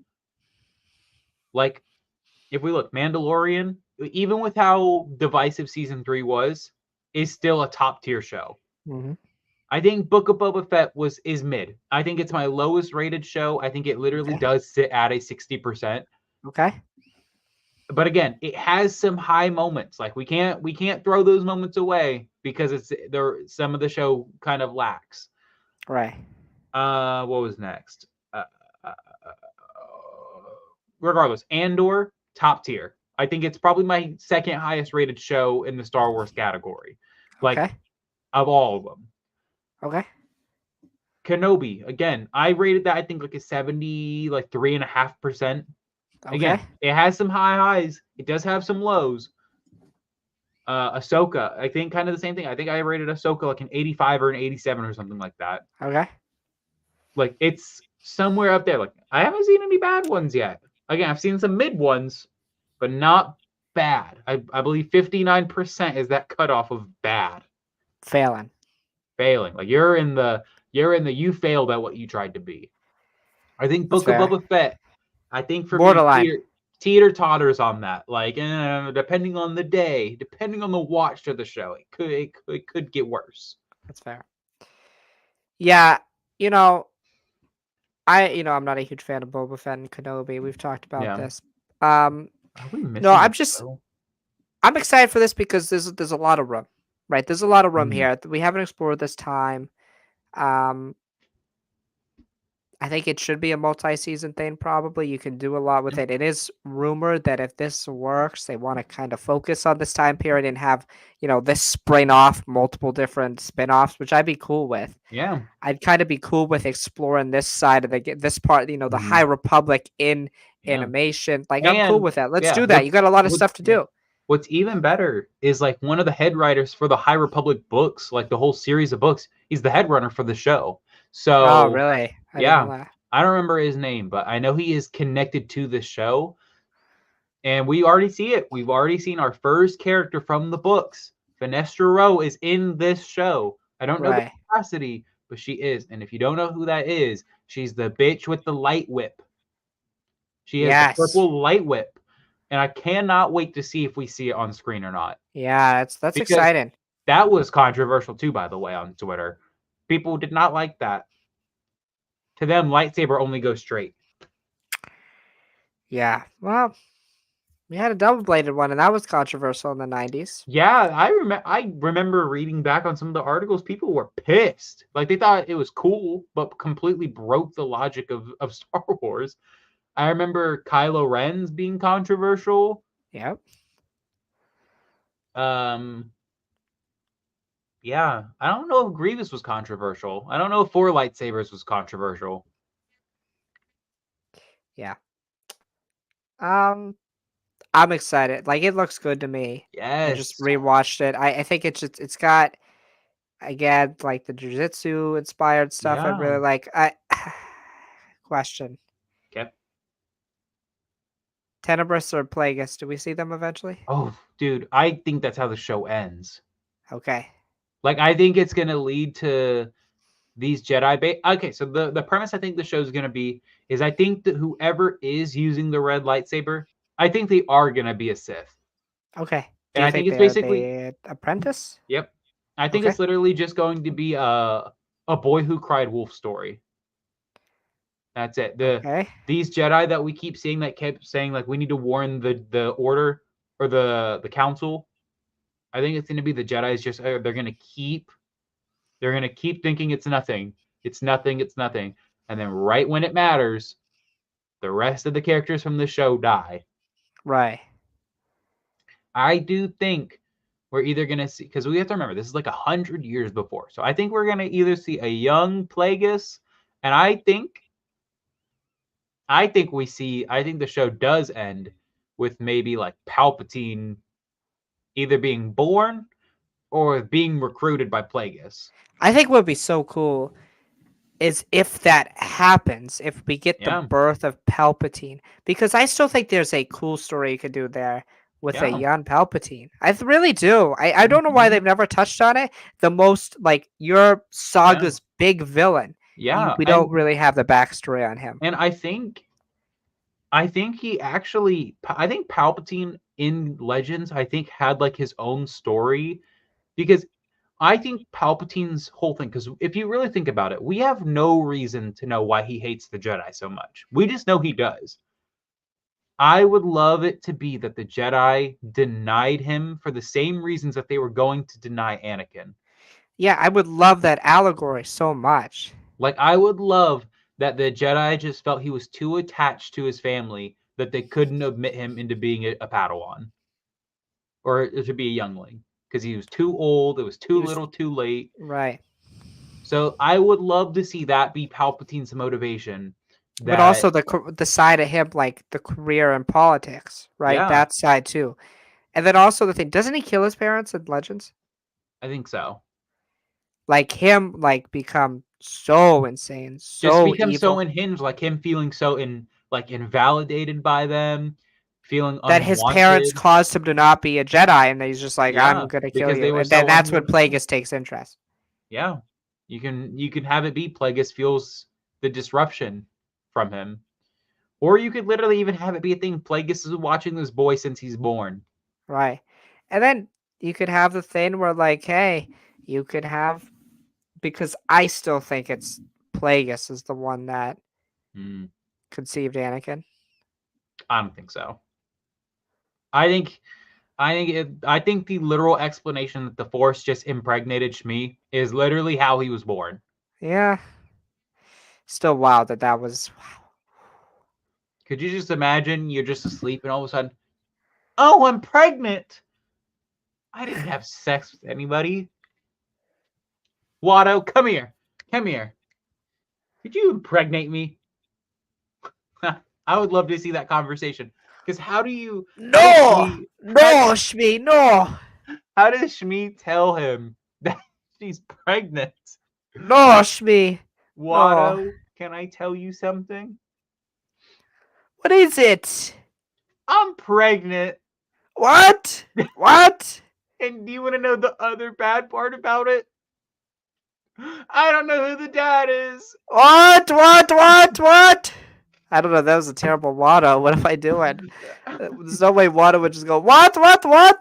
[SPEAKER 2] like if we look, Mandalorian, even with how divisive season 3 was, is still a top tier show.
[SPEAKER 1] hmm
[SPEAKER 2] I think Book of Boba Fett is mid. I think it's my lowest rated show. I think it literally
[SPEAKER 1] Okay.
[SPEAKER 2] does sit at a 60%.
[SPEAKER 1] Okay.
[SPEAKER 2] But again, it has some high moments. Like we can't throw those moments away because it's there some of the show kind of lacks.
[SPEAKER 1] Right.
[SPEAKER 2] What was next? Uh, Regardless, Andor top tier. I think it's probably my second highest rated show in the Star Wars category, like
[SPEAKER 1] Okay.
[SPEAKER 2] of all of them.
[SPEAKER 1] Okay.
[SPEAKER 2] Kenobi again, I rated that I think like a 70, like 3.5%.
[SPEAKER 1] Okay.
[SPEAKER 2] Again, it has some high highs. It does have some lows. Ahsoka, I think kind of the same thing. I think I rated Ahsoka like an 85 or an 87 or something like that.
[SPEAKER 1] Okay.
[SPEAKER 2] Like it's somewhere up there. Like I haven't seen any bad ones yet. Again, I've seen some mid ones, but not bad. I believe 59% is that cutoff of bad.
[SPEAKER 1] Failing.
[SPEAKER 2] Failing. Like you're in the you failed at what you tried to be. I think
[SPEAKER 1] That's
[SPEAKER 2] Book of
[SPEAKER 1] fair.
[SPEAKER 2] Boba Fett, I think for me
[SPEAKER 1] Borderline.
[SPEAKER 2] teeter totters on that. Like depending on the day, depending on the watch of the show, it could get worse.
[SPEAKER 1] That's fair. Yeah, you know, I'm not a huge fan of Boba Fett and Kenobi. We've talked about
[SPEAKER 2] Yeah.
[SPEAKER 1] this. Um,
[SPEAKER 2] Are we
[SPEAKER 1] no,
[SPEAKER 2] missing a
[SPEAKER 1] I'm just
[SPEAKER 2] show?
[SPEAKER 1] I'm excited for this because there's a lot of room, right? There's a lot of room
[SPEAKER 2] Mhm.
[SPEAKER 1] here. We haven't explored this time. Um, I think it should be a multi-season thing. Probably you can do a lot with
[SPEAKER 2] Yeah.
[SPEAKER 1] it. It is rumored that if this works, they want to kind of focus on this time period and have this spring off multiple different spin-offs, which I'd be cool with.
[SPEAKER 2] Yeah.
[SPEAKER 1] I'd kind of be cool with exploring this side of this part, the High
[SPEAKER 2] Mhm.
[SPEAKER 1] Republic in
[SPEAKER 2] Yeah.
[SPEAKER 1] animation. Like I'm cool
[SPEAKER 2] And
[SPEAKER 1] with that. Let's
[SPEAKER 2] yeah,
[SPEAKER 1] do that. You got a lot of
[SPEAKER 2] what's
[SPEAKER 1] stuff to
[SPEAKER 2] yeah.
[SPEAKER 1] do.
[SPEAKER 2] What's even better is like one of the head writers for the High Republic books, like the whole series of books, he's the head runner for the show.
[SPEAKER 1] Oh,
[SPEAKER 2] So
[SPEAKER 1] really? I didn't know
[SPEAKER 2] yeah,
[SPEAKER 1] that.
[SPEAKER 2] I don't remember his name, but I know he is connected to the show. And we already see it. We've already seen our first character from the books. Finestra Rowe is in this show. I don't know the
[SPEAKER 1] Right.
[SPEAKER 2] capacity, but she is. And if you don't know who that is, she's the bitch with the light whip. She has the
[SPEAKER 1] Yes.
[SPEAKER 2] purple light whip. And I cannot wait to see if we see it on screen or not.
[SPEAKER 1] Yeah, that's
[SPEAKER 2] Because
[SPEAKER 1] exciting.
[SPEAKER 2] that was controversial too, by the way, on Twitter. People did not like that. To them, lightsaber only goes straight.
[SPEAKER 1] Yeah. Well, we had a double bladed one, and that was controversial in the 90s.
[SPEAKER 2] Yeah, I remember reading back on some of the articles. People were pissed. Like they thought it was cool, but completely broke the logic of Star Wars. I remember Kylo Ren's being controversial.
[SPEAKER 1] Yep.
[SPEAKER 2] Um, yeah, I don't know if Grievous was controversial. I don't know if four lightsabers was controversial.
[SPEAKER 1] Yeah. Um, I'm excited. Like it looks good to me. I just
[SPEAKER 2] Yes.
[SPEAKER 1] rewatched it. I think it's got again like the jujitsu inspired stuff. I
[SPEAKER 2] Yeah.
[SPEAKER 1] really like. I question
[SPEAKER 2] Okay.
[SPEAKER 1] Tenebris or Plagueis. Do we see them eventually?
[SPEAKER 2] Oh, dude, I think that's how the show ends.
[SPEAKER 1] Okay.
[SPEAKER 2] Like I think it's gonna lead to these Jedi okay, so the premise I think the show is going to be is I think that whoever is using the red lightsaber, I think they are going to be a Sith.
[SPEAKER 1] Okay. Do
[SPEAKER 2] And
[SPEAKER 1] you
[SPEAKER 2] I think
[SPEAKER 1] think
[SPEAKER 2] it's
[SPEAKER 1] they're
[SPEAKER 2] basically
[SPEAKER 1] the apprentice?
[SPEAKER 2] yep. I think
[SPEAKER 1] Okay.
[SPEAKER 2] it's literally just going to be a boy who cried wolf story. That's it.
[SPEAKER 1] Okay.
[SPEAKER 2] These Jedi that we keep seeing that kept saying like we need to warn the order or the council. I think it's going to be the Jedi's just they're going to keep thinking it's nothing. It's nothing, it's nothing. And then right when it matters, the rest of the characters from the show die.
[SPEAKER 1] Right.
[SPEAKER 2] I do think we're either gonna see because we have to remember this is like 100 years before. So I think we're gonna either see a young Plagueis, and I think the show does end with maybe like Palpatine either being born or being recruited by Plagueis.
[SPEAKER 1] I think what would be so cool is if that happens, if we get the
[SPEAKER 2] Yeah,
[SPEAKER 1] birth of Palpatine, because I still think there's a cool story you could do there with a
[SPEAKER 2] yeah.
[SPEAKER 1] young Palpatine. I really do. I don't know why
[SPEAKER 2] Mhm.
[SPEAKER 1] they've never touched on it. The most like your
[SPEAKER 2] Yeah,
[SPEAKER 1] saga's big villain.
[SPEAKER 2] yeah,
[SPEAKER 1] We don't
[SPEAKER 2] and
[SPEAKER 1] really have the backstory on him.
[SPEAKER 2] and I think he actually I think Palpatine in Legends I think had like his own story because I think Palpatine's whole thing cuz if you really think about it, we have no reason to know why he hates the Jedi so much. We just know he does. I would love it to be that the Jedi denied him for the same reasons that they were going to deny Anakin.
[SPEAKER 1] Yeah, I would love that allegory so much.
[SPEAKER 2] Like I would love that the Jedi just felt he was too attached to his family that they couldn't admit him into being a Padawan or to be a youngling because he was too old. It was
[SPEAKER 1] He
[SPEAKER 2] too
[SPEAKER 1] was
[SPEAKER 2] little, too late.
[SPEAKER 1] right.
[SPEAKER 2] So I would love to see that be Palpatine's motivation.
[SPEAKER 1] But
[SPEAKER 2] That
[SPEAKER 1] also the side of him, like the career in politics, right?
[SPEAKER 2] yeah,
[SPEAKER 1] That side too. And then also the thing, doesn't he kill his parents in Legends?
[SPEAKER 2] I think so.
[SPEAKER 1] Like him, like become so insane,
[SPEAKER 2] Just
[SPEAKER 1] so
[SPEAKER 2] become so
[SPEAKER 1] evil.
[SPEAKER 2] unhinged, like him feeling so invalidated by them, feeling
[SPEAKER 1] That his parents
[SPEAKER 2] unwanted.
[SPEAKER 1] caused him to not be a Jedi, and he's just like, "I'm
[SPEAKER 2] Yeah,
[SPEAKER 1] gonna kill
[SPEAKER 2] because they
[SPEAKER 1] you,"
[SPEAKER 2] were
[SPEAKER 1] and then
[SPEAKER 2] so
[SPEAKER 1] that's when
[SPEAKER 2] unwanted.
[SPEAKER 1] Plagueis takes interest.
[SPEAKER 2] Yeah, you can have it be Plagueis feels the disruption from him, or you could literally even have it be a thing. Plagueis is watching this boy since he's born.
[SPEAKER 1] Right. And then you could have the thing where, like, hey, you could have, because I still think it's Plagueis is the one that
[SPEAKER 2] Mm,
[SPEAKER 1] conceived Anakin.
[SPEAKER 2] I don't think so. I think I think the literal explanation that the Force just impregnated Shmi is literally how he was born.
[SPEAKER 1] Yeah. Still wild that that was.
[SPEAKER 2] Could you just imagine you're just asleep and all of a sudden, oh, I'm pregnant. I didn't have sex with anybody. Watto, come here. Come here. Could you impregnate me? I would love to see that conversation. Because how does
[SPEAKER 1] No! No, Shmi, no!
[SPEAKER 2] how does Shmi tell him that she's pregnant?
[SPEAKER 1] No, Shmi! No.
[SPEAKER 2] Watto, can I tell you something?
[SPEAKER 1] What is it?
[SPEAKER 2] I'm pregnant.
[SPEAKER 1] What? What?
[SPEAKER 2] And do you want to know the other bad part about it? I don't know who the dad is.
[SPEAKER 1] What? What? What? What? I don't know. That was a terrible motto. What am I doing? There's no way Wada would just go, what? What? What?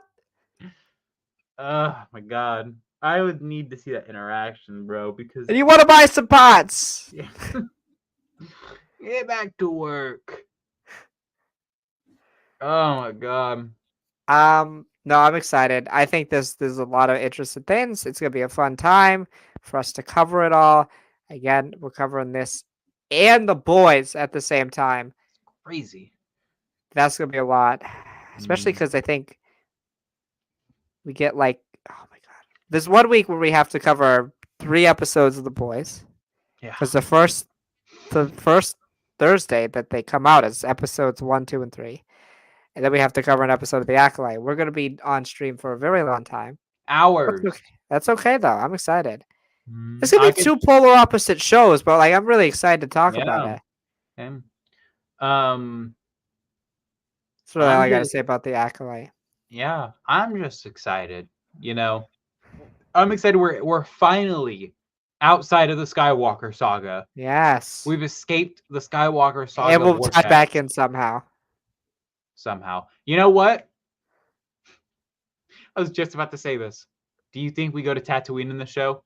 [SPEAKER 2] Oh my god. I would need to see that interaction, bro, because
[SPEAKER 1] And you want to buy some pots?
[SPEAKER 2] get back to work. Oh my god.
[SPEAKER 1] No, I'm excited. I think there's a lot of interesting things. It's gonna be a fun time for us to cover it all. Again, we're covering this and the boys at the same time.
[SPEAKER 2] Crazy.
[SPEAKER 1] That's gonna be a lot, especially
[SPEAKER 2] Mm,
[SPEAKER 1] because I think we get like, oh my god, there's 1 week where we have to cover 3 episodes of the boys
[SPEAKER 2] yeah.
[SPEAKER 1] because the first Thursday that they come out is episodes 1, 2, and 3. And then we have to cover an episode of The Acolyte. We're gonna be on stream for a very long time. That's
[SPEAKER 2] Hours.
[SPEAKER 1] okay. That's okay though. I'm excited.
[SPEAKER 2] Mm,
[SPEAKER 1] It's gonna
[SPEAKER 2] I
[SPEAKER 1] be
[SPEAKER 2] could
[SPEAKER 1] two polar opposite shows, but like I'm really excited to talk about
[SPEAKER 2] yeah.
[SPEAKER 1] it.
[SPEAKER 2] And, um
[SPEAKER 1] That's really all
[SPEAKER 2] I'm
[SPEAKER 1] I gotta
[SPEAKER 2] just
[SPEAKER 1] say about The Acolyte.
[SPEAKER 2] yeah, I'm just excited. You know, I'm excited we're finally outside of the Skywalker saga.
[SPEAKER 1] Yes.
[SPEAKER 2] We've escaped the Skywalker
[SPEAKER 1] And
[SPEAKER 2] saga
[SPEAKER 1] we'll tie back
[SPEAKER 2] vortex
[SPEAKER 1] in somehow.
[SPEAKER 2] somehow. You know what? I was just about to say this. Do you think we go to Tatooine in the show?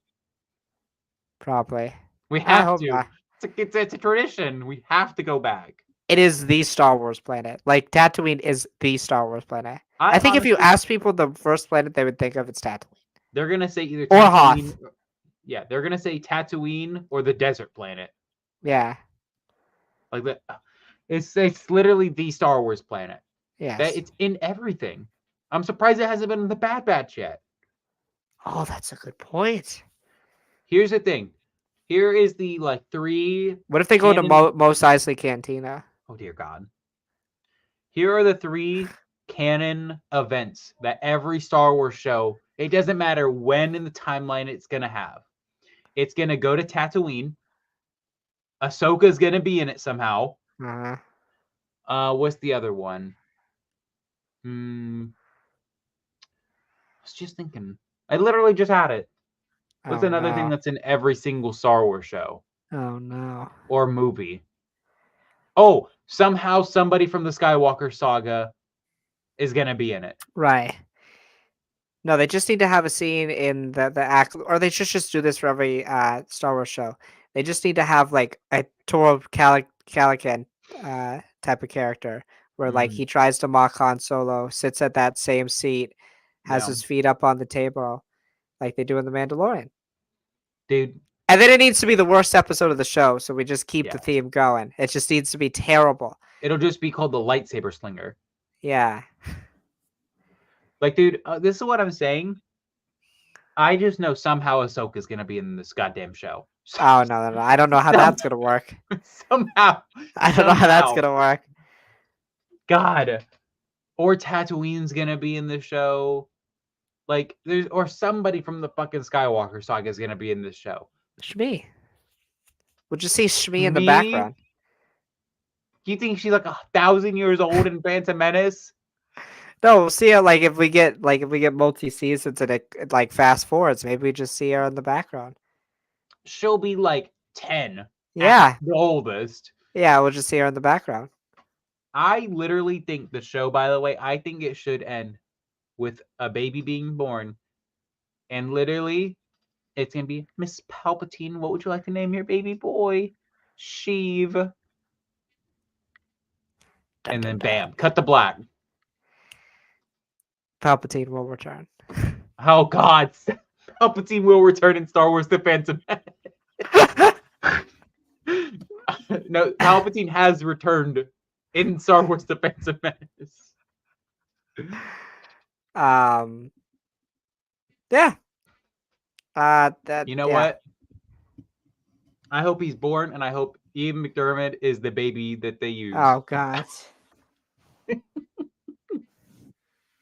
[SPEAKER 1] Probably.
[SPEAKER 2] We
[SPEAKER 1] I
[SPEAKER 2] have
[SPEAKER 1] hope
[SPEAKER 2] to.
[SPEAKER 1] not.
[SPEAKER 2] It's a tradition. We have to go back.
[SPEAKER 1] It is the Star Wars planet. Like Tatooine is the Star Wars planet.
[SPEAKER 2] I
[SPEAKER 1] I think if you
[SPEAKER 2] honestly,
[SPEAKER 1] ask people the first planet they would think of, it's Tatooine.
[SPEAKER 2] they're gonna say either
[SPEAKER 1] Or
[SPEAKER 2] Tatooine.
[SPEAKER 1] Hoth.
[SPEAKER 2] Yeah, they're gonna say Tatooine or the desert planet.
[SPEAKER 1] Yeah.
[SPEAKER 2] Like that. It's literally the Star Wars planet. That
[SPEAKER 1] Yes.
[SPEAKER 2] it's in everything. I'm surprised it hasn't been in the Bad Batch yet.
[SPEAKER 1] Oh, that's a good point.
[SPEAKER 2] Here's the thing. Here is the like three
[SPEAKER 1] What if they go to
[SPEAKER 2] canon.
[SPEAKER 1] Mos Eisley Cantina?
[SPEAKER 2] Oh dear God. Here are the three canon events that every Star Wars show, it doesn't matter when in the timeline it's going to have. It's going to go to Tatooine. Ahsoka's going to be in it somehow.
[SPEAKER 1] Uh,
[SPEAKER 2] What's the other one? I was just thinking. I literally just had it. What's
[SPEAKER 1] oh
[SPEAKER 2] another thing
[SPEAKER 1] no.
[SPEAKER 2] that's in every single Star Wars show
[SPEAKER 1] Oh no.
[SPEAKER 2] or movie? Oh, somehow somebody from the Skywalker saga is going to be in it.
[SPEAKER 1] Right. No, they just need to have a scene in the act, or they should just do this for every Star Wars show. They just need to have like a Toro Calican type of character where like
[SPEAKER 2] Mm,
[SPEAKER 1] he tries to mock Han Solo, sits at that same seat, has
[SPEAKER 2] yeah.
[SPEAKER 1] his feet up on the table, like they do in The Mandalorian.
[SPEAKER 2] Dude,
[SPEAKER 1] And then it needs to be the worst episode of the show, so we just keep the
[SPEAKER 2] yeah.
[SPEAKER 1] theme going. It just needs to be terrible.
[SPEAKER 2] It'll just be called the lightsaber slinger.
[SPEAKER 1] Yeah.
[SPEAKER 2] Like, dude, this is what I'm saying. I just know somehow Ahsoka's gonna be in this goddamn show.
[SPEAKER 1] Oh no. I don't know how that's gonna work.
[SPEAKER 2] Somehow,
[SPEAKER 1] I don't know how that's
[SPEAKER 2] somehow,
[SPEAKER 1] gonna work.
[SPEAKER 2] God, or Tatooine's gonna be in the show. Like, there's or somebody from the fucking Skywalker saga is gonna be in this show.
[SPEAKER 1] Should be. We'll just see Shmi in the
[SPEAKER 2] Me?
[SPEAKER 1] background.
[SPEAKER 2] You think she's like 1,000 years old in Phantom Menace?
[SPEAKER 1] No, we'll see her like if we get multi seasons and it like fast forwards. Maybe we just see her in the background.
[SPEAKER 2] She'll be like 10 at
[SPEAKER 1] Yeah,
[SPEAKER 2] the oldest.
[SPEAKER 1] yeah, we'll just see her in the background.
[SPEAKER 2] I literally think the show, by the way, I think it should end with a baby being born. And literally, it's going to be Miss Palpatine. What would you like to name your baby boy? Sheev.
[SPEAKER 1] Dun,
[SPEAKER 2] And
[SPEAKER 1] dun,
[SPEAKER 2] then
[SPEAKER 1] dun.
[SPEAKER 2] bam, cut the black.
[SPEAKER 1] Palpatine will return.
[SPEAKER 2] Oh, God. Palpatine will return in Star Wars The Phantom Menace. No, Palpatine has returned in Star Wars The Phantom Menace.
[SPEAKER 1] um, yeah. That
[SPEAKER 2] You know
[SPEAKER 1] yeah.
[SPEAKER 2] what? I hope he's born, and I hope Ian McDermott is the baby that they use.
[SPEAKER 1] Oh God.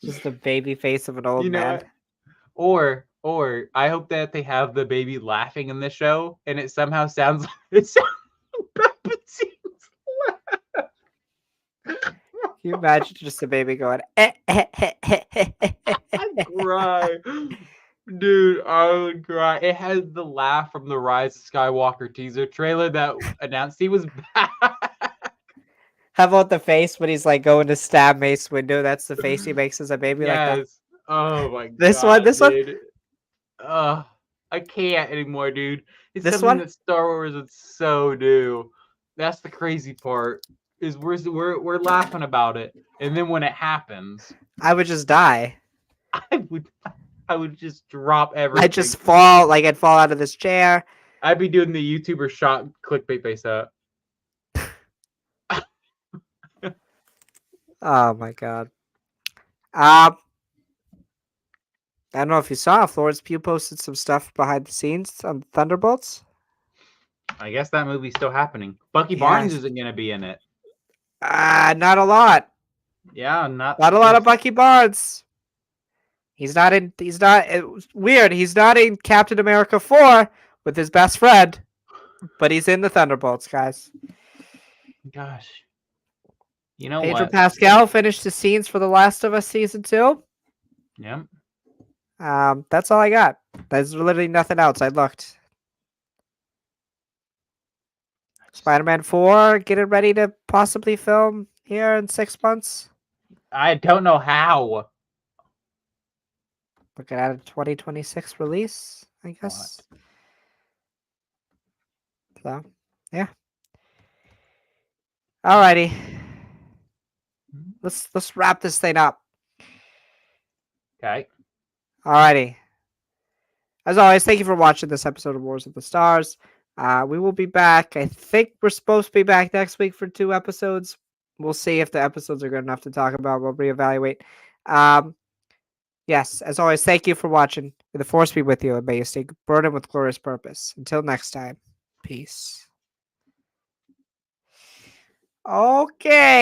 [SPEAKER 1] Just the baby face of an old
[SPEAKER 2] You know
[SPEAKER 1] man.
[SPEAKER 2] what? Or I hope that they have the baby laughing in the show, and it somehow sounds like it sounds like Palpatine's laugh.
[SPEAKER 1] Can you imagine just a baby going?
[SPEAKER 2] I'd cry. Dude, I would cry. It has the laugh from the Rise of Skywalker teaser trailer that announced he was back.
[SPEAKER 1] How about the face when he's like going to stab Mace Windu? That's the face he makes as a baby, like that.
[SPEAKER 2] Yes. Oh my
[SPEAKER 1] This one,
[SPEAKER 2] god,
[SPEAKER 1] this one,
[SPEAKER 2] dude. I can't anymore, dude. It's
[SPEAKER 1] this
[SPEAKER 2] something
[SPEAKER 1] one.
[SPEAKER 2] that Star Wars would so do. That's the crazy part. Is we're laughing about it, and then when it happens,
[SPEAKER 1] I would just die.
[SPEAKER 2] I would I would just drop
[SPEAKER 1] I'd
[SPEAKER 2] everything.
[SPEAKER 1] just fall, like I'd fall out of this chair.
[SPEAKER 2] I'd be doing the YouTuber shot clickbait face up.
[SPEAKER 1] Oh my god. Um, I don't know if you saw. Florence Pugh posted some stuff behind the scenes on Thunderbolts.
[SPEAKER 2] I guess that movie's still happening. Bucky Barnes
[SPEAKER 1] Yes.
[SPEAKER 2] isn't gonna be in it.
[SPEAKER 1] Not a lot.
[SPEAKER 2] Yeah, not
[SPEAKER 1] Not a lot of
[SPEAKER 2] this.
[SPEAKER 1] Bucky Barnes. He's not in. He's not. It's weird. He's not in Captain America 4 with his best friend, but he's in the Thunderbolts, guys.
[SPEAKER 2] Gosh. You know
[SPEAKER 1] Pedro
[SPEAKER 2] what?
[SPEAKER 1] Pascal finished the scenes for The Last of Us season 2.
[SPEAKER 2] Yep.
[SPEAKER 1] That's all I got. There's literally nothing else. I looked. Spider-Man 4 getting ready to possibly film here in 6 months.
[SPEAKER 2] I don't know how.
[SPEAKER 1] Looking at a 2026 release, I guess. So, yeah. Alrighty. Let's wrap this thing up.
[SPEAKER 2] Okay.
[SPEAKER 1] Alrighty. As always, thank you for watching this episode of Wars of the Stars. We will be back. I think we're supposed to be back next week for 2 episodes. We'll see if the episodes are good enough to talk about. We'll reevaluate. Yes, as always, thank you for watching. May the Force be with you, and may you stay burdened with glorious purpose. Until next time, peace. Okay.